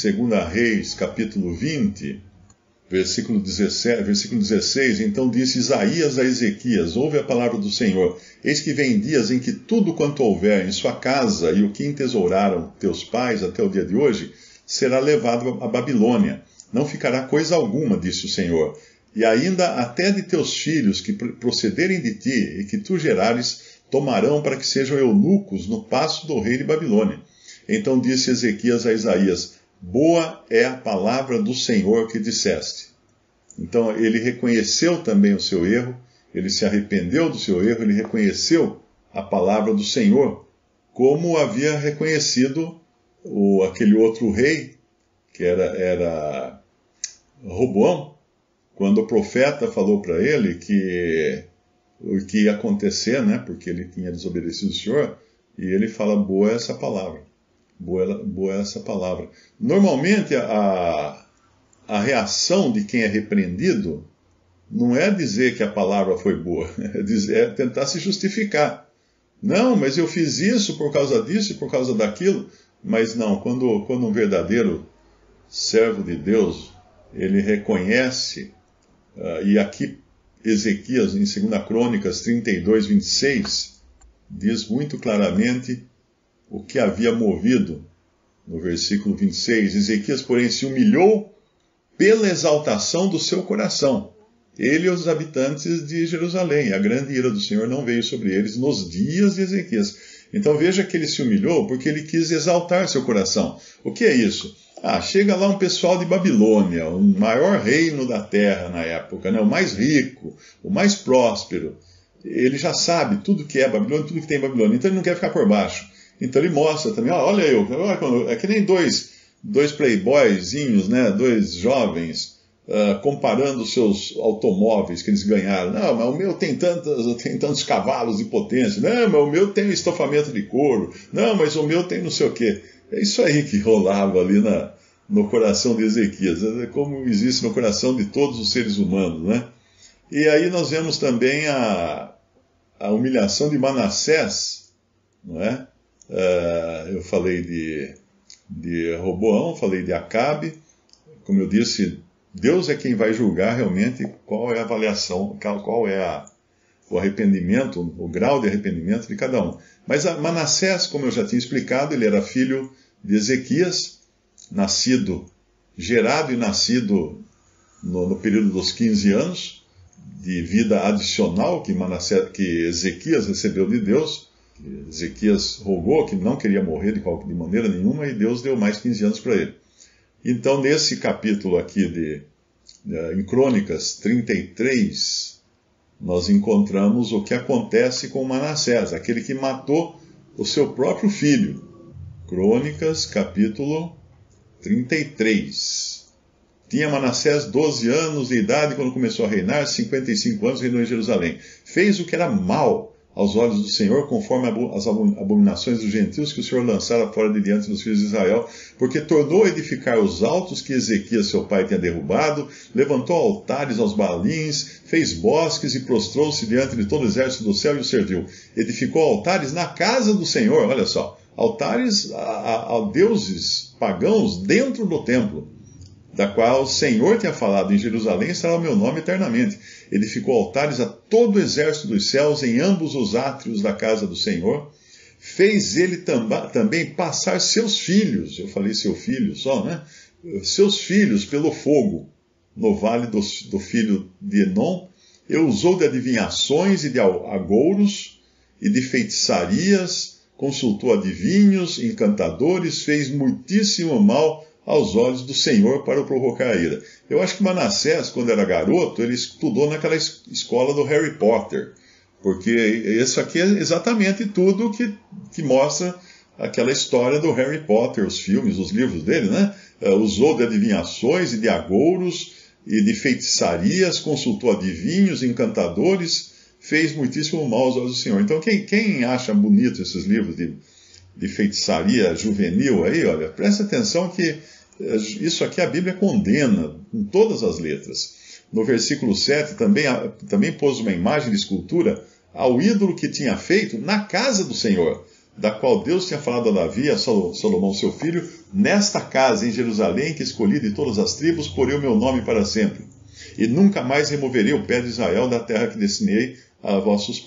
Reis, capítulo 20, versículo 16, então disse Isaías a Ezequias, ouve a palavra do Senhor, eis que vem dias em que tudo quanto houver em sua casa e o que entesouraram teus pais até o dia de hoje, será levado à Babilônia. Não ficará coisa alguma, disse o Senhor, e ainda até de teus filhos que procederem de ti e que tu gerares, tomarão para que sejam eunucos no paço do rei de Babilônia. Então disse Ezequias a Isaías, boa é a palavra do Senhor que disseste. Então ele reconheceu também o seu erro, ele se arrependeu do seu erro, ele reconheceu a palavra do Senhor, como havia reconhecido aquele outro rei, que era Roboão, quando o profeta falou para ele que o que ia acontecer, né, porque ele tinha desobedecido o Senhor, e ele fala, boa é essa palavra. Boa é essa palavra. Normalmente, a reação de quem é repreendido não é dizer que a palavra foi boa, é tentar se justificar. Não, mas eu fiz isso por causa disso e por causa daquilo. Mas não, quando um verdadeiro servo de Deus, ele reconhece, e aqui Ezequias, em 2 Crônicas 32, 26, diz muito claramente o que havia movido, no versículo 26, Ezequias, porém, se humilhou pela exaltação do seu coração. Ele e os habitantes de Jerusalém. A grande ira do Senhor não veio sobre eles nos dias de Ezequias. Então veja que ele se humilhou porque ele quis exaltar seu coração. O que é isso? Chega lá um pessoal de Babilônia, o maior reino da terra na época, né? O mais rico, o mais próspero. Ele já sabe tudo que é Babilônia, tudo que tem em Babilônia. Então ele não quer ficar por baixo. Então ele mostra também, olha eu, é que nem dois playboyzinhos, né, dois jovens, comparando seus automóveis que eles ganharam. Não, mas o meu tem tantos cavalos de potência. Não, mas o meu tem estofamento de couro. Não, mas o meu tem não sei o quê. É isso aí que rolava ali no coração de Ezequias, como existe no coração de todos os seres humanos, né? E aí nós vemos também a humilhação de Manassés, não é? Eu falei de Roboão, falei de Acabe. Como eu disse, Deus é quem vai julgar realmente qual é a avaliação, qual é o arrependimento, o grau de arrependimento de cada um. Mas Manassés, como eu já tinha explicado, ele era filho de Ezequias, gerado e nascido no período dos 15 anos, de vida adicional que Ezequias recebeu de Deus. Ezequias rogou que não queria morrer de maneira nenhuma e Deus deu mais 15 anos para ele. Então, nesse capítulo aqui em Crônicas 33, nós encontramos o que acontece com Manassés, aquele que matou o seu próprio filho. Crônicas, capítulo 33. Tinha Manassés 12 anos de idade quando começou a reinar, 55 anos reinou em Jerusalém. Fez o que era mal aos olhos do Senhor, conforme as abominações dos gentios que o Senhor lançara fora de diante dos filhos de Israel, porque tornou a edificar os altos que Ezequias seu pai tinha derrubado, levantou altares aos Baalins, fez bosques e prostrou-se diante de todo o exército do céu e o serviu. Edificou altares na casa do Senhor, olha só, altares a deuses pagãos dentro do templo, da qual o Senhor tinha falado: em Jerusalém estará o meu nome eternamente. Edificou altares a todo o exército dos céus em ambos os átrios da casa do Senhor. Fez ele também passar seus filhos, eu falei seu filho só, né? Seus filhos pelo fogo, no vale do filho de Enom, e usou de adivinhações e de agouros e de feitiçarias, consultou adivinhos, encantadores, fez muitíssimo mal aos olhos do Senhor para o provocar a ira. Eu acho que Manassés, quando era garoto, ele estudou naquela escola do Harry Potter, porque isso aqui é exatamente tudo que mostra aquela história do Harry Potter, os filmes, os livros dele, né? Usou de adivinhações e de agouros e de feitiçarias, consultou adivinhos, encantadores, fez muitíssimo mal aos olhos do Senhor. Então, quem acha bonito esses livros de feitiçaria juvenil aí, olha, presta atenção que isso aqui a Bíblia condena com todas as letras. No versículo 7, também pôs uma imagem de escultura ao ídolo que tinha feito na casa do Senhor, da qual Deus tinha falado a Davi, a Salomão seu filho: nesta casa em Jerusalém, que escolhi de todas as tribos, porei o meu nome para sempre, e nunca mais removerei o pé de Israel da terra que destinei a vossos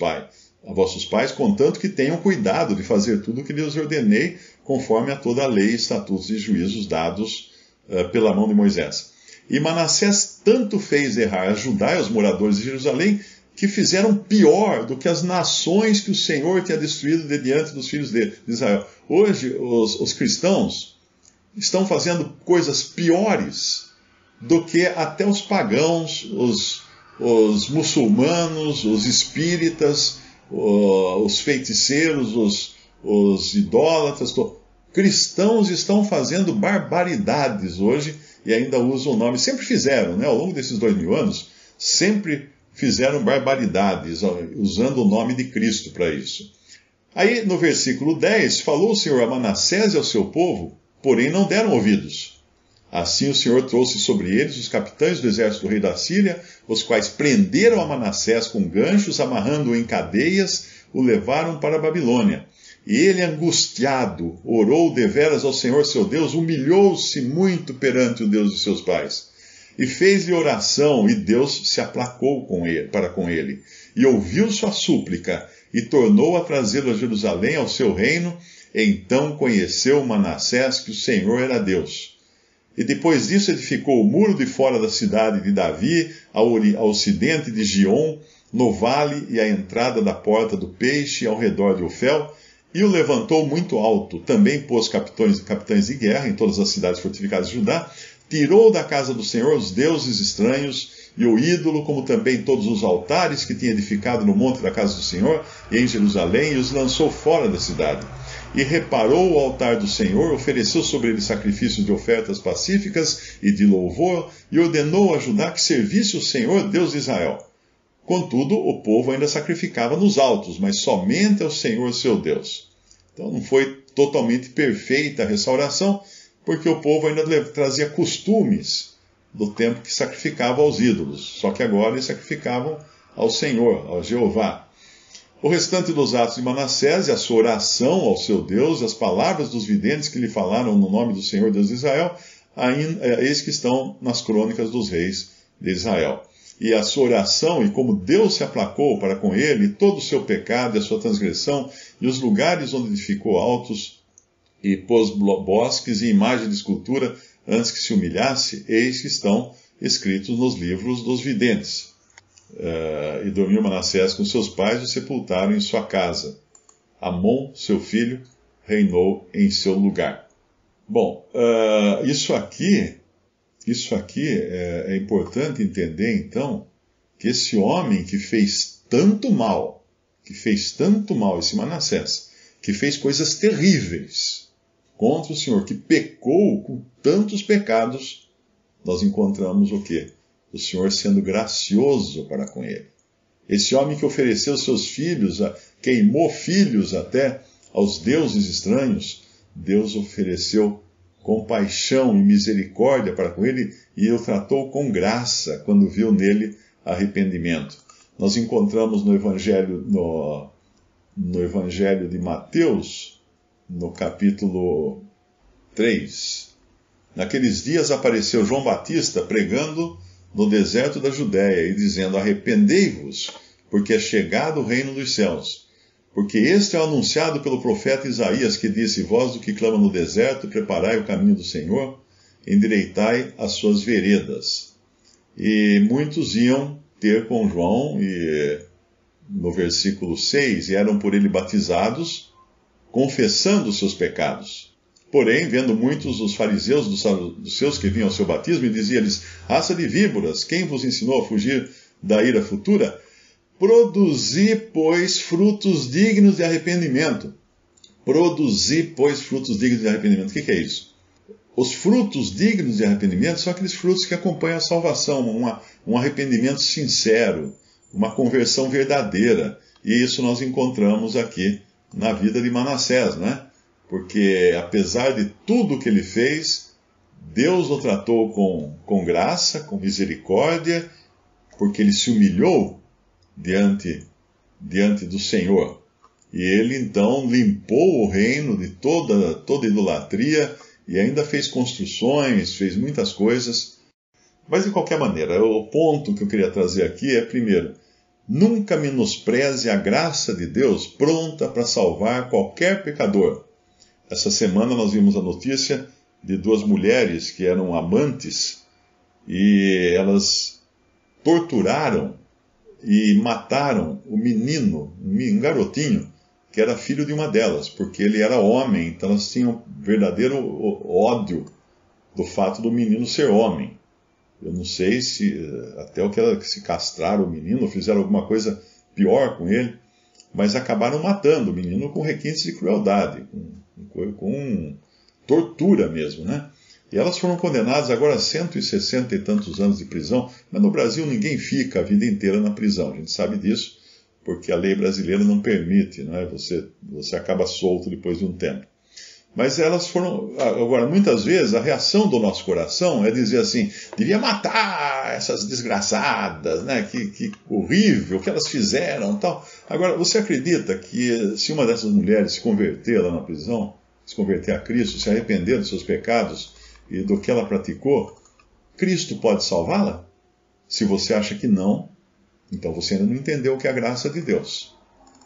pais, contanto que tenham cuidado de fazer tudo o que lhes ordenei, conforme a toda a lei, estatutos e juízos dados pela mão de Moisés. E Manassés tanto fez errar a Judá e os moradores de Jerusalém, que fizeram pior do que as nações que o Senhor tinha destruído de diante dos filhos de Israel. Hoje, os cristãos estão fazendo coisas piores do que até os pagãos, os muçulmanos, os espíritas, os feiticeiros, os idólatras. Cristãos estão fazendo barbaridades hoje e ainda usam o nome. Sempre fizeram, né? Ao longo desses 2000 anos, sempre fizeram barbaridades, usando o nome de Cristo para isso. Aí, no versículo 10, falou o Senhor a Manassés e ao seu povo, porém não deram ouvidos. Assim o Senhor trouxe sobre eles os capitães do exército do rei da Síria, os quais prenderam a Manassés com ganchos, amarrando-o em cadeias, o levaram para a Babilônia. E ele, angustiado, orou deveras ao Senhor seu Deus, humilhou-se muito perante o Deus de seus pais. E fez-lhe oração, e Deus se aplacou para com ele, e ouviu sua súplica, e tornou a trazê-lo a Jerusalém, ao seu reino. Então conheceu Manassés que o Senhor era Deus. E depois disso edificou o muro de fora da cidade de Davi, ao ocidente de Gion, no vale e à entrada da porta do peixe, ao redor de Ofel, e o levantou muito alto. Também pôs capitães de guerra em todas as cidades fortificadas de Judá, tirou da casa do Senhor os deuses estranhos e o ídolo, como também todos os altares que tinha edificado no monte da casa do Senhor e em Jerusalém, e os lançou fora da cidade. E reparou o altar do Senhor, ofereceu sobre ele sacrifícios de ofertas pacíficas e de louvor, e ordenou a Judá que servisse o Senhor, Deus de Israel. Contudo, o povo ainda sacrificava nos altos, mas somente ao Senhor seu Deus. Então não foi totalmente perfeita a restauração, porque o povo ainda trazia costumes do tempo que sacrificava aos ídolos. Só que agora eles sacrificavam ao Senhor, ao Jeová. O restante dos atos de Manassés e a sua oração ao seu Deus, as palavras dos videntes que lhe falaram no nome do Senhor Deus de Israel, eis que estão nas crônicas dos reis de Israel. E a sua oração, e como Deus se aplacou para com ele, todo o seu pecado e a sua transgressão, e os lugares onde edificou altos, e pôs bosques e imagem de escultura, antes que se humilhasse, eis que estão escritos nos livros dos videntes. E dormiu Manassés com seus pais e o sepultaram em sua casa. Amon, seu filho, reinou em seu lugar. Bom, isso aqui é importante entender, então, que esse homem que fez tanto mal, esse Manassés, que fez coisas terríveis contra o Senhor, que pecou com tantos pecados nós encontramos o quê? O Senhor sendo gracioso para com ele. Esse homem que ofereceu seus filhos, queimou filhos até aos deuses estranhos, Deus ofereceu compaixão e misericórdia para com ele e o tratou com graça quando viu nele arrependimento. Nós encontramos no Evangelho de Mateus, no capítulo 3. Naqueles dias apareceu João Batista pregando no deserto da Judéia e dizendo: arrependei-vos, porque é chegado o reino dos céus. Porque este é o anunciado pelo profeta Isaías, que disse: vós do que clama no deserto, preparai o caminho do Senhor, endireitai as suas veredas. E muitos iam ter com João, e no versículo 6, e eram por ele batizados, confessando os seus pecados. Porém, vendo muitos os fariseus dos seus que vinham ao seu batismo, e dizia-lhes: raça de víboras, quem vos ensinou a fugir da ira futura? Produzi, pois, frutos dignos de arrependimento. Produzi, pois, frutos dignos de arrependimento. O que é isso? Os frutos dignos de arrependimento são aqueles frutos que acompanham a salvação, um arrependimento sincero, uma conversão verdadeira. E isso nós encontramos aqui na vida de Manassés, né? Porque, apesar de tudo que ele fez, Deus o tratou com graça, com misericórdia, porque ele se humilhou diante do Senhor. E ele, então, limpou o reino de toda idolatria e ainda fez construções, fez muitas coisas. Mas, de qualquer maneira, o ponto que eu queria trazer aqui é, primeiro, nunca menospreze a graça de Deus pronta para salvar qualquer pecador. Essa semana nós vimos a notícia de 2 mulheres que eram amantes e elas torturaram e mataram o menino, um garotinho, que era filho de uma delas, porque ele era homem, então elas tinham verdadeiro ódio do fato do menino ser homem. Eu não sei se até o que elas se castraram o menino, ou fizeram alguma coisa pior com ele, mas acabaram matando o menino com requintes de crueldade, com tortura mesmo, né? E elas foram condenadas agora a 160 e tantos anos de prisão, mas no Brasil ninguém fica a vida inteira na prisão, a gente sabe disso, porque a lei brasileira não permite, né? Você acaba solto depois de um tempo. Mas elas foram... Agora, muitas vezes, a reação do nosso coração é dizer assim: devia matar essas desgraçadas, né? Que horrível, o que elas fizeram, tal. Agora, você acredita que se uma dessas mulheres se converter lá na prisão, se converter a Cristo, se arrepender dos seus pecados e do que ela praticou, Cristo pode salvá-la? Se você acha que não, então você ainda não entendeu o que é a graça de Deus.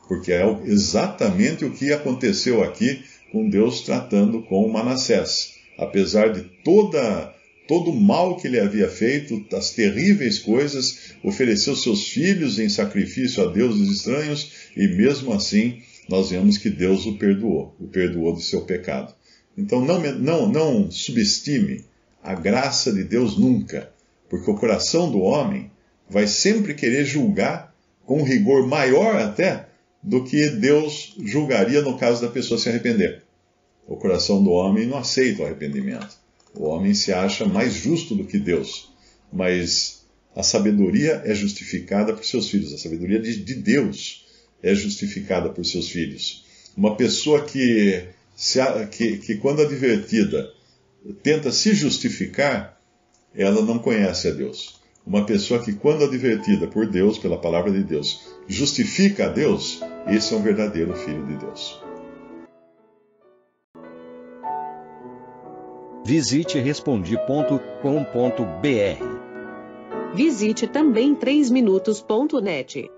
Porque é exatamente o que aconteceu aqui com Deus tratando com Manassés. Apesar de todo o mal que ele havia feito, as terríveis coisas, ofereceu seus filhos em sacrifício a deuses estranhos, e mesmo assim nós vemos que Deus o perdoou do seu pecado. Então não subestime a graça de Deus nunca, porque o coração do homem vai sempre querer julgar com um rigor maior até do que Deus julgaria no caso da pessoa se arrepender. O coração do homem não aceita o arrependimento. O homem se acha mais justo do que Deus. Mas a sabedoria é justificada por seus filhos. A sabedoria de Deus é justificada por seus filhos. Uma pessoa que quando advertida, tenta se justificar, ela não conhece a Deus. Uma pessoa que, quando advertida por Deus, pela palavra de Deus, justifica a Deus, esse é um verdadeiro filho de Deus. Visite Respondi.com.br. Visite também 3minutos.net.